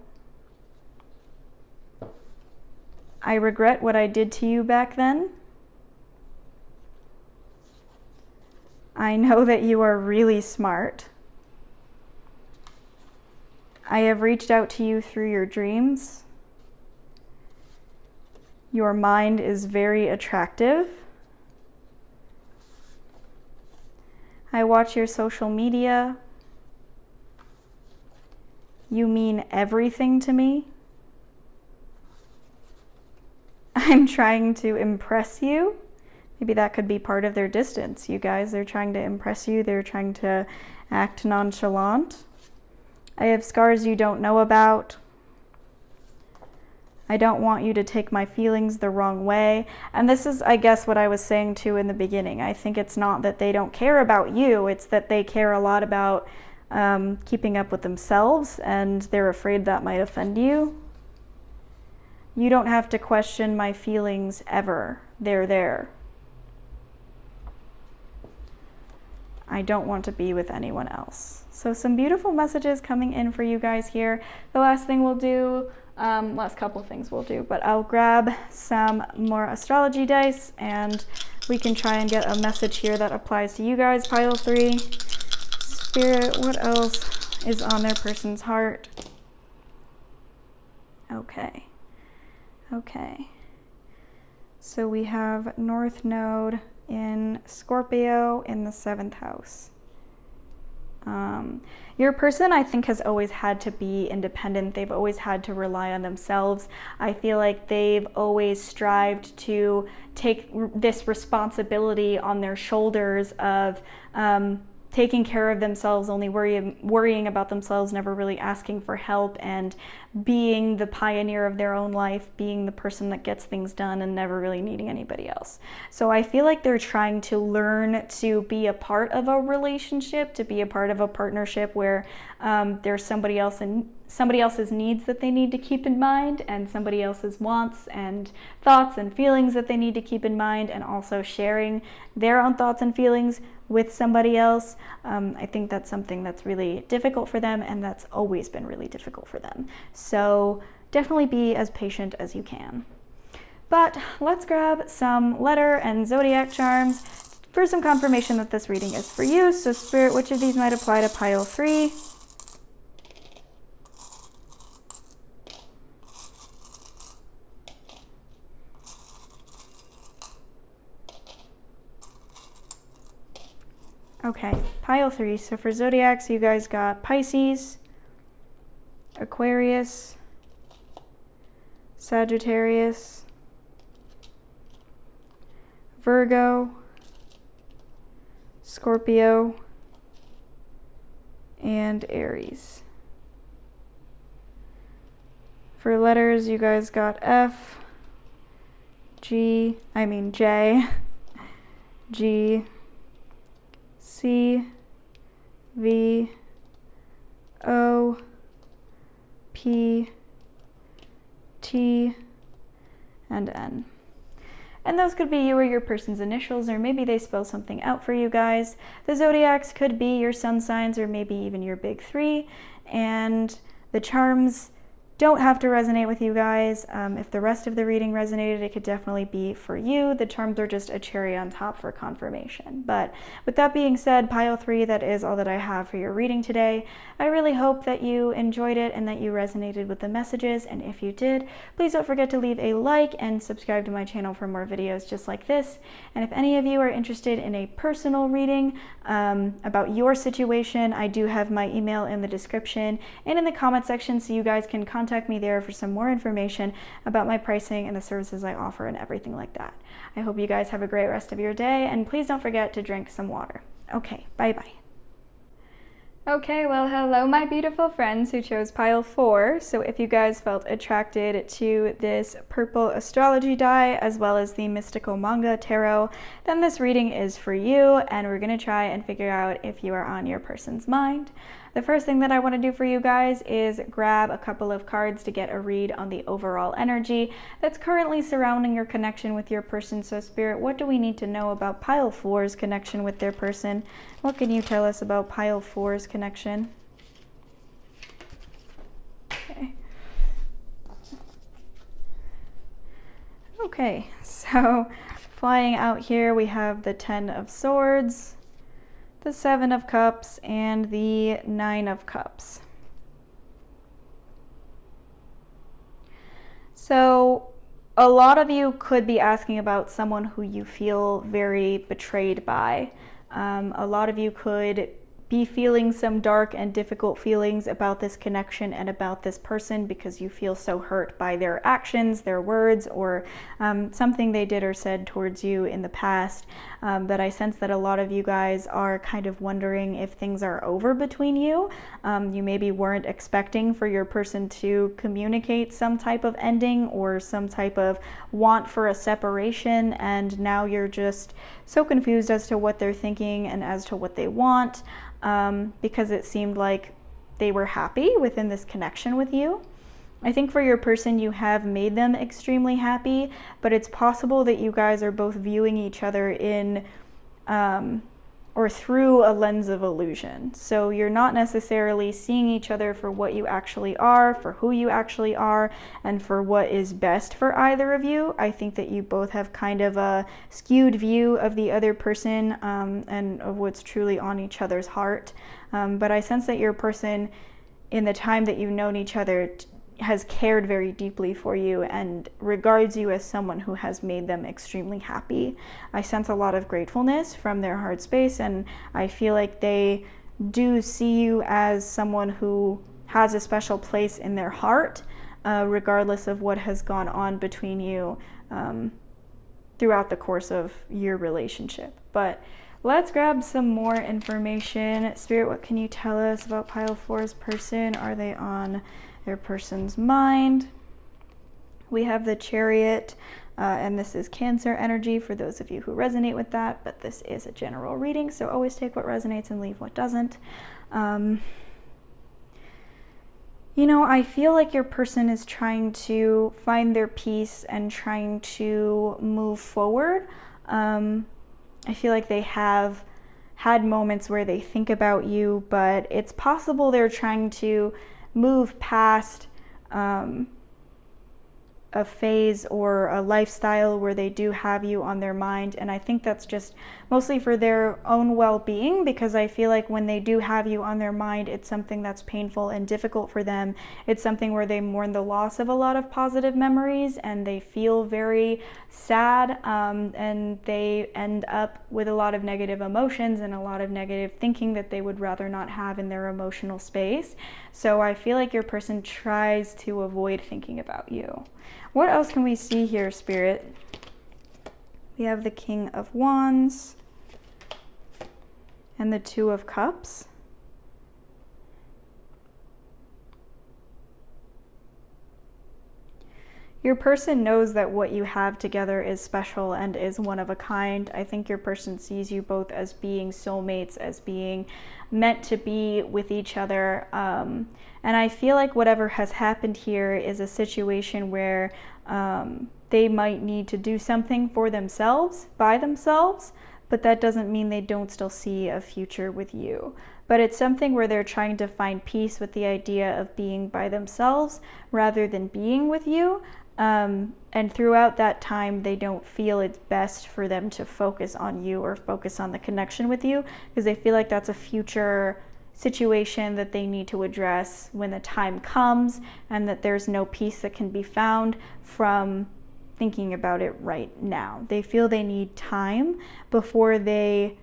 I regret what I did to you back then. I know that you are really smart. I have reached out to you through your dreams. Your mind is very attractive. I watch your social media. You mean everything to me. I'm trying to impress you. Maybe that could be part of their distance, you guys. They're trying to impress you. They're trying to act nonchalant. I have scars you don't know about. I don't want you to take my feelings the wrong way. And this is, I guess, what I was saying too in the beginning. I think it's not that they don't care about you. It's that they care a lot about keeping up with themselves, and they're afraid that might offend you. You don't have to question my feelings ever. They're there. I don't want to be with anyone else. So some beautiful messages coming in for you guys here. The last thing we'll do, last couple things we'll do, but I'll grab some more astrology dice and we can try and get a message here that applies to you guys. Pile 3. Spirit, what else is on their person's heart? Okay. Okay. So we have North Node in Scorpio in the 7th house. Your person, I think, has always had to be independent. They've always had to rely on themselves. I feel like they've always strived to take this responsibility on their shoulders of taking care of themselves, only worrying about themselves, never really asking for help, and being the pioneer of their own life, being the person that gets things done and never really needing anybody else. So I feel like they're trying to learn to be a part of a relationship, to be a part of a partnership where there's somebody else's needs that they need to keep in mind, and somebody else's wants and thoughts and feelings that they need to keep in mind, and also sharing their own thoughts and feelings with somebody else. I think that's something that's really difficult for them, and that's always been really difficult for them. So definitely be as patient as you can. But let's grab some letter and zodiac charms for some confirmation that this reading is for you. So Spirit, which of these might apply to pile 3? Okay, pile 3. So for zodiacs, you guys got Pisces, Aquarius, Sagittarius, Virgo, Scorpio, and Aries. For letters, you guys got F, J, G, C, V, O, P, T, and N. And those could be you or your person's initials, or maybe they spell something out for you guys. The zodiacs could be your sun signs, or maybe even your big 3. And the charms don't have to resonate with you guys. If the rest of the reading resonated, it could definitely be for you. The charms are just a cherry on top for confirmation. But with that being said, pile 3, that is all that I have for your reading today. I really hope that you enjoyed it and that you resonated with the messages. And if you did, please don't forget to leave a like and subscribe to my channel for more videos just like this. And if any of you are interested in a personal reading about your situation, I do have my email in the description and in the comment section, so you guys can contact me there for some more information about my pricing and the services I offer and everything like that. I hope you guys have a great rest of your day, and please don't forget to drink some water. Okay, bye-bye. Okay, well, hello, my beautiful friends who chose pile 4. So if you guys felt attracted to this purple astrology die as well as the mystical manga tarot, then this reading is for you, and we're going to try and figure out if you are on your person's mind. The first thing that I want to do for you guys is grab a couple of cards to get a read on the overall energy that's currently surrounding your connection with your person. So Spirit, what do we need to know about pile 4's connection with their person? What can you tell us about pile 4's connection? Okay. Okay, so flying out here we have the 10 of Swords, the 7 of Cups, and the 9 of Cups. So a lot of you could be asking about someone who you feel very betrayed by. A lot of you could be feeling some dark and difficult feelings about this connection and about this person because you feel so hurt by their actions, their words, or something they did or said towards you in the past. But I sense that a lot of you guys are kind of wondering if things are over between you. You maybe weren't expecting for your person to communicate some type of ending or some type of want for a separation, and now you're just so confused as to what they're thinking and as to what they want. Because it seemed like they were happy within this connection with you. I think for your person, you have made them extremely happy, but it's possible that you guys are both viewing each other in or through a lens of illusion. So you're not necessarily seeing each other for what you actually are, for who you actually are, and for what is best for either of you. I think that you both have kind of a skewed view of the other person and of what's truly on each other's heart. But I sense that your person, in the time that you've known each other, has cared very deeply for you and regards you as someone who has made them extremely happy. I sense a lot of gratefulness from their heart space, and I feel like they do see you as someone who has a special place in their heart, regardless of what has gone on between you throughout the course of your relationship. But let's grab some more information. Spirit, what can you tell us about pile 4's person? Are they on their person's mind? We have the Chariot, and this is Cancer energy for those of you who resonate with that, but this is a general reading, so always take what resonates and leave what doesn't. You know, I feel like your person is trying to find their peace and trying to move forward. I feel like they have had moments where they think about you, but it's possible they're trying to move past a phase or a lifestyle where they do have you on their mind. And I think that's just mostly for their own well-being, because I feel like when they do have you on their mind, it's something that's painful and difficult for them. It's something where they mourn the loss of a lot of positive memories and they feel very sad, and they end up with a lot of negative emotions and a lot of negative thinking that they would rather not have in their emotional space. So I feel like your person tries to avoid thinking about you. What else can we see here, Spirit? We have the King of Wands and the Two of Cups. Your person knows that what you have together is special and is one of a kind. I think your person sees you both as being soulmates, as being meant to be with each other. And I feel like whatever has happened here is a situation where they might need to do something for themselves, by themselves, but that doesn't mean they don't still see a future with you. but it's something where they're trying to find peace with the idea of being by themselves rather than being with you. And throughout that time, they don't feel it's best for them to focus on you or focus on the connection with you, because they feel like that's a future situation that they need to address when the time comes, and that there's no peace that can be found from thinking about it right now. They feel they need time before they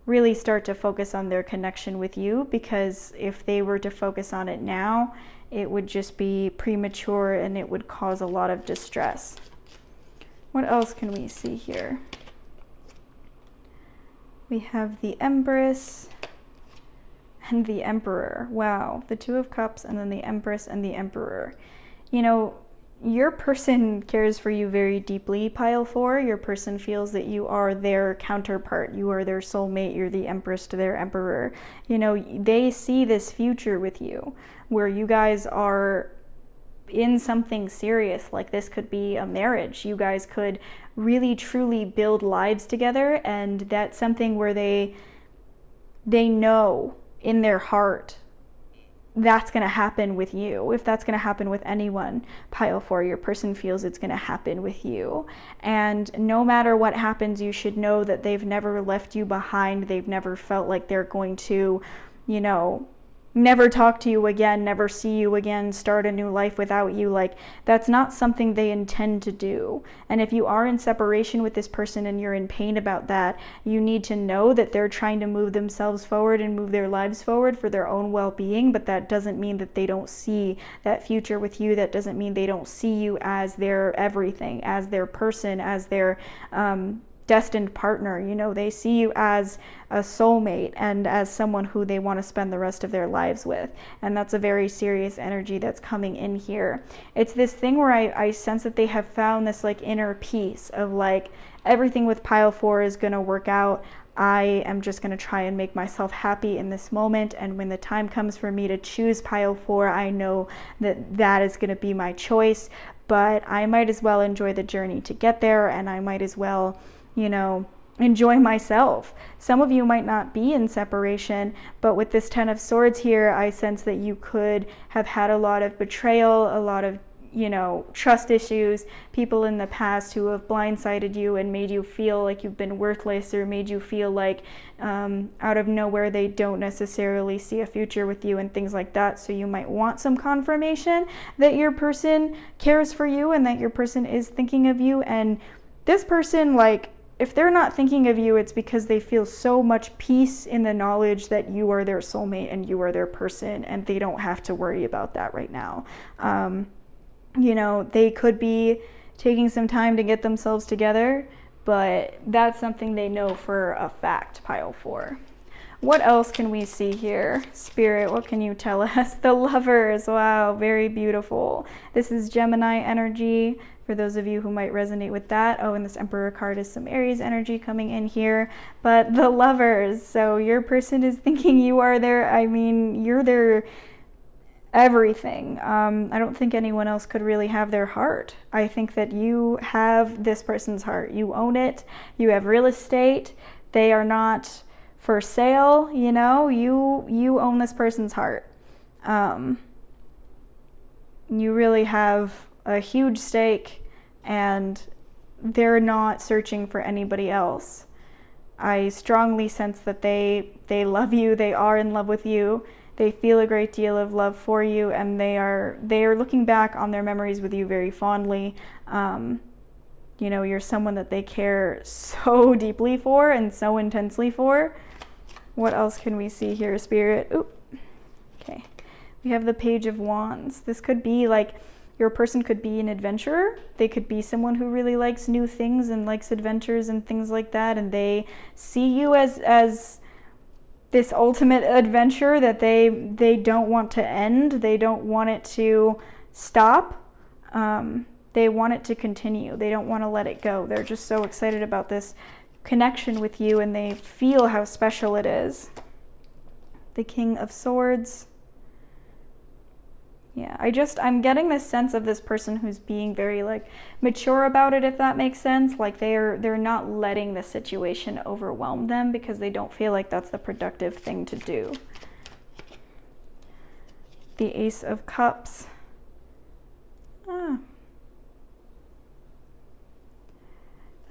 really start to focus on their connection with you, because if they were to focus on it now, it would just be premature and it would cause a lot of distress. What else can we see here? We have the Empress and the Emperor. Wow, the Two of Cups and then the Empress and the Emperor. You know, your person cares for you very deeply, pile 4. Your person feels that you are their counterpart. You are their soulmate. You're the Empress to their Emperor. You know, they see this future with you where you guys are in something serious. Like, this could be a marriage. You guys could really truly build lives together, and that's something where they know in their heart that's going to happen with you. If that's going to happen with anyone, pile 4, your person feels it's going to happen with you. And no matter what happens, you should know that they've never left you behind. They've never felt like they're going to, you know, never talk to you again, never see you again, start a new life without you. Like, that's not something they intend to do. And if you are in separation with this person and you're in pain about that, you need to know that they're trying to move themselves forward and move their lives forward for their own well-being, but that doesn't mean that they don't see that future with you. That doesn't mean they don't see you as their everything, as their person, as their destined partner. You know, they see you as a soulmate and as someone who they want to spend the rest of their lives with. And that's a very serious energy that's coming in here. It's this thing where I sense that they have found this like inner peace of like, everything with pile 4 is going to work out. I am just going to try and make myself happy in this moment. And when the time comes for me to choose pile 4, I know that that is going to be my choice. But I might as well enjoy the journey to get there, and I might as well, you know, enjoy myself. Some of you might not be in separation, but with this 10 of Swords here, I sense that you could have had a lot of betrayal, a lot of, you know, trust issues, people in the past who have blindsided you and made you feel like you've been worthless, or made you feel like out of nowhere they don't necessarily see a future with you and things like that. So you might want some confirmation that your person cares for you and that your person is thinking of you. And this person, like, if they're not thinking of you, it's because they feel so much peace in the knowledge that you are their soulmate and you are their person, and they don't have to worry about that right now. You know, they could be taking some time to get themselves together, but that's something they know for a fact, pile 4. What else can we see here? Spirit, what can you tell us? The Lovers, wow, very beautiful. This is Gemini energy, for those of you who might resonate with that. Oh, and this Emperor card is some Aries energy coming in here. But the Lovers, so your person is thinking you are their, I mean, you're their everything. I don't think anyone else could really have their heart. I think that you have this person's heart. You own it. You have real estate. They are not for sale, you know. You own this person's heart. You really have a huge stake, and they're not searching for anybody else. I strongly sense that they love you. They are in love with you. They feel a great deal of love for you, and they are looking back on their memories with you very fondly. You know, you're someone that they care so deeply for and so intensely for. What else can we see here, Spirit? Ooh, okay. We have the Page of Wands. This could be like, your person could be an adventurer. They could be someone who really likes new things and likes adventures and things like that, and they see you as this ultimate adventure that they don't want to end. They don't want it to stop. They want it to continue. They don't want to let it go. They're just so excited about this connection with you, and they feel how special it is. The King of Swords. Yeah, I'm getting this sense of this person who's being very like mature about it, if that makes sense. Like they're not letting the situation overwhelm them because they don't feel like that's the productive thing to do. The Ace of Cups.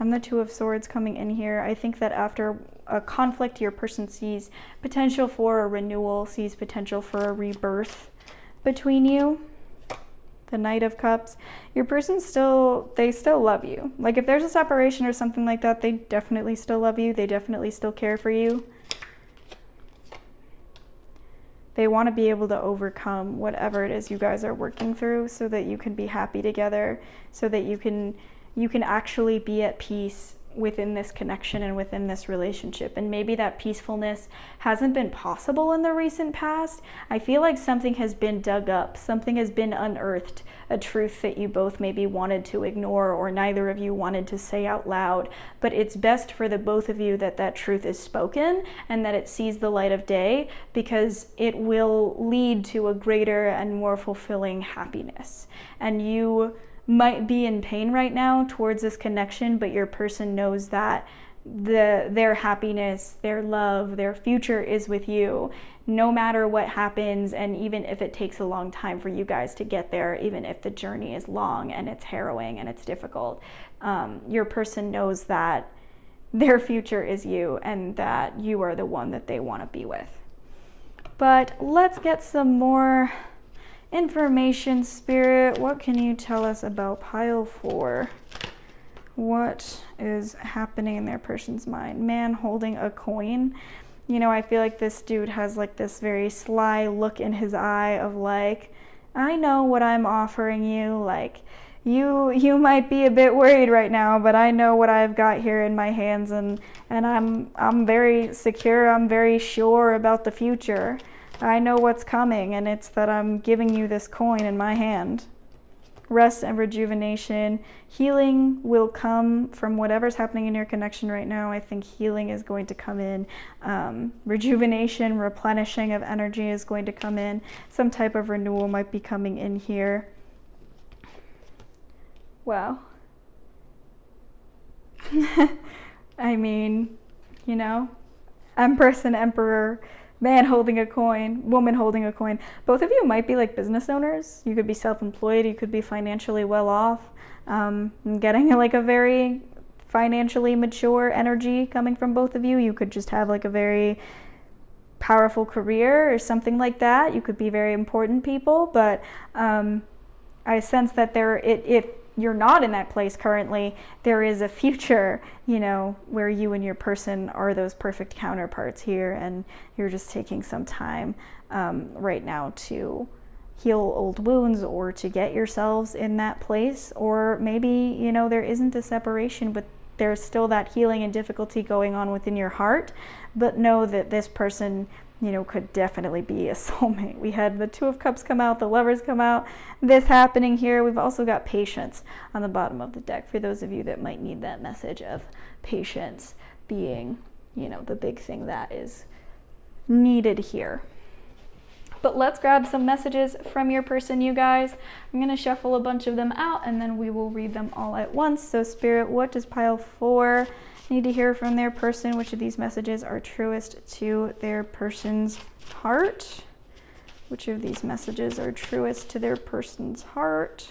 And the Two of Swords coming in here. I think that after a conflict, your person sees potential for a renewal, sees potential for a rebirth between you. The Knight of Cups. Your person still love you. Like if there's a separation or something like that, they definitely still love you. They definitely still care for you. They want to be able to overcome whatever it is you guys are working through so that you can be happy together, so that you can actually be at peace within this connection and within this relationship. And maybe that peacefulness hasn't been possible in the recent past. I feel like something has been dug up, something has been unearthed, a truth that you both maybe wanted to ignore or neither of you wanted to say out loud. But it's best for the both of you that that truth is spoken and that it sees the light of day, because it will lead to a greater and more fulfilling happiness. And you might be in pain right now towards this connection, but your person knows that their happiness, their love, their future is with you, no matter what happens. And even if it takes a long time for you guys to get there, even if the journey is long and it's harrowing and it's difficult, your person knows that their future is you and that you are the one that they want to be with. But let's get some more information, Spirit. What can you tell us about pile 4? What is happening in their person's mind? Man holding a coin. You know, I feel like this dude has like this very sly look in his eye of like, I know what I'm offering you. Like you might be a bit worried right now, but I know what I've got here in my hands, and I'm very secure. I'm very sure about the future. I know what's coming, and it's that I'm giving you this coin in my hand. Rest and rejuvenation. Healing will come from whatever's happening in your connection right now. I think healing is going to come in. Rejuvenation, replenishing of energy is going to come in. Some type of renewal might be coming in here. Wow. I mean, you know, Empress and Emperor. Man holding a coin, woman holding a coin. Both of you might be like business owners. You could be self-employed. You could be financially well off. Getting like a very financially mature energy coming from both of you. You could just have like a very powerful career or something like that. You could be very important people, but I sense that if you're not in that place currently, there is a future, you know, where you and your person are those perfect counterparts here, and you're just taking some time right now to heal old wounds or to get yourselves in that place. Or maybe, you know, there isn't a separation, but there's still that healing and difficulty going on within your heart. But know that this person, you know, could definitely be a soulmate. We had the Two of Cups come out, the Lovers come out, this happening here. We've also got Patience on the bottom of the deck for those of you that might need that message of patience being, you know, the big thing that is needed here. But let's grab some messages from your person, you guys. I'm going to shuffle a bunch of them out and then we will read them all at once. So Spirit, what does pile 4 need to hear from their person? Which of these messages are truest to their person's heart? Which of these messages are truest to their person's heart?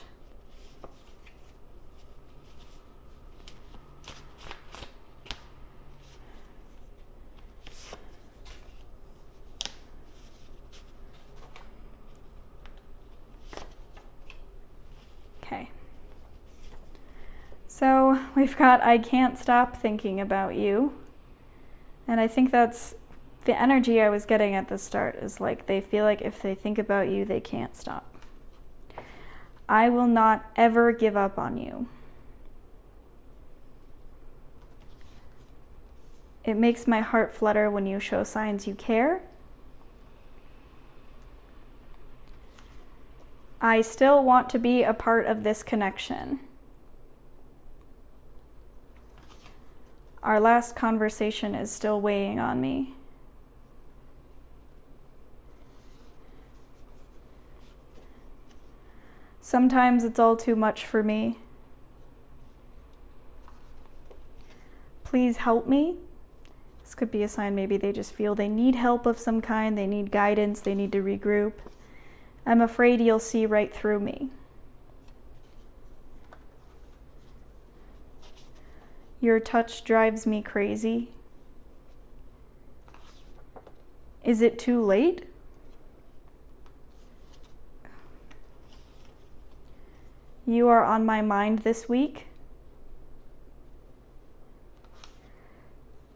Okay. So we've got, I can't stop thinking about you. And I think that's the energy I was getting at the start, is like they feel like if they think about you, they can't stop. I will not ever give up on you. It makes my heart flutter when you show signs you care. I still want to be a part of this connection. Our last conversation is still weighing on me. Sometimes it's all too much for me. Please help me. This could be a sign maybe they just feel they need help of some kind, they need guidance, they need to regroup. I'm afraid you'll see right through me. Your touch drives me crazy. Is it too late? You are on my mind this week.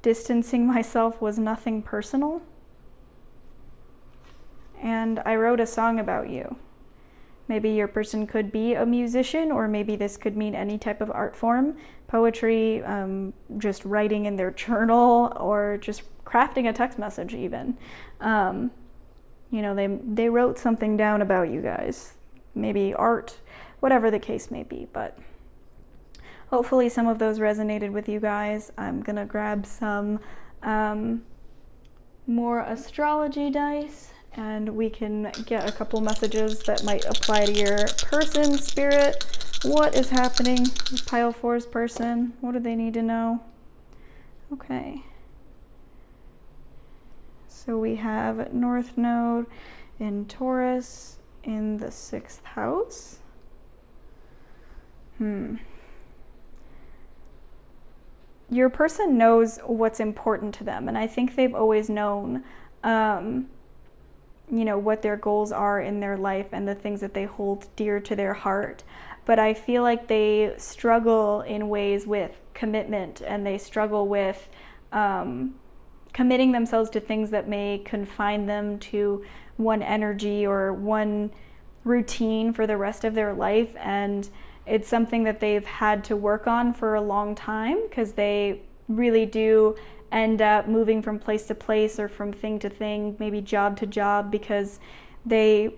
Distancing myself was nothing personal. And I wrote a song about you. Maybe your person could be a musician, or maybe this could mean any type of art form, poetry, just writing in their journal, or just crafting a text message even. You know, they wrote something down about you guys, maybe art, whatever the case may be, but hopefully some of those resonated with you guys. I'm gonna grab some more astrology dice, and we can get a couple messages that might apply to your person, spirit. What is happening with pile 4's person? What do they need to know? Okay. So we have North Node in Taurus in the 6th house. Your person knows what's important to them, and I think they've always known you know, what their goals are in their life and the things that they hold dear to their heart. But I feel like they struggle in ways with commitment, and they struggle with committing themselves to things that may confine them to one energy or one routine for the rest of their life. And it's something that they've had to work on for a long time, because they really do end up moving from place to place or from thing to thing, maybe job to job, because they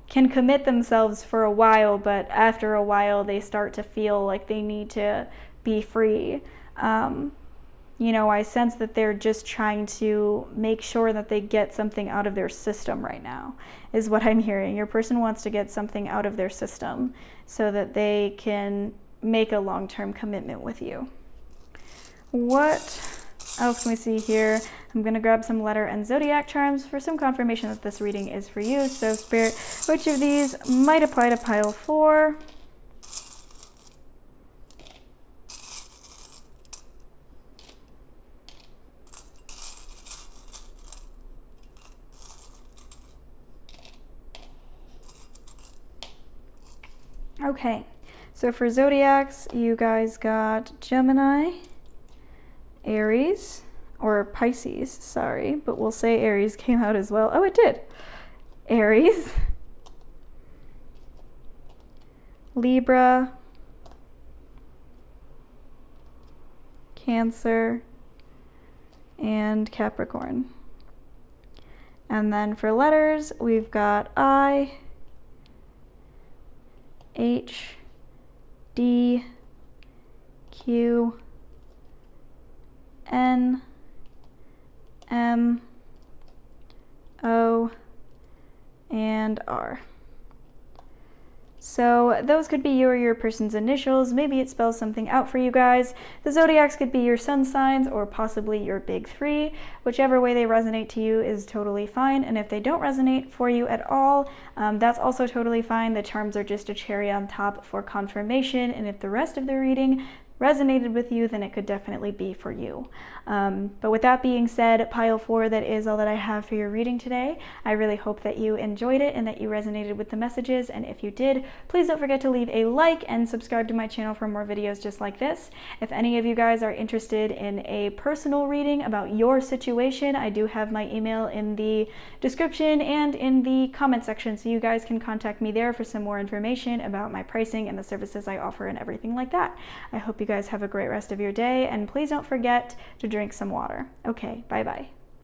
can commit themselves for a while, but after a while they start to feel like they need to be free. You know, I sense that they're just trying to make sure that they get something out of their system right now, is what I'm hearing. Your person wants to get something out of their system so that they can make a long-term commitment with you. What else can we see here? I'm going to grab some letter and zodiac charms for some confirmation that this reading is for you. So Spirit, which of these might apply to pile 4? Okay, so for zodiacs, you guys got Gemini, Aries, or Pisces, sorry, but we'll say Aries came out as well. Oh, it did. Aries, Libra, Cancer, and Capricorn. And then for letters, we've got I, H, D, Q, N, M, O, and R. So those could be you or your person's initials. Maybe it spells something out for you guys. The zodiacs could be your sun signs or possibly your big 3. Whichever way they resonate to you is totally fine. And if they don't resonate for you at all, that's also totally fine. The charms are just a cherry on top for confirmation. And if the rest of the reading resonated with you, then it could definitely be for you. But with that being said, pile 4, that is all that I have for your reading today. I really hope that you enjoyed it and that you resonated with the messages. And if you did, please don't forget to leave a like and subscribe to my channel for more videos just like this. If any of you guys are interested in a personal reading about your situation, I do have my email in the description and in the comment section, so you guys can contact me there for some more information about my pricing and the services I offer and everything like that. I hope you guys have a great rest of your day, and please don't forget to drink some water. Okay, bye-bye.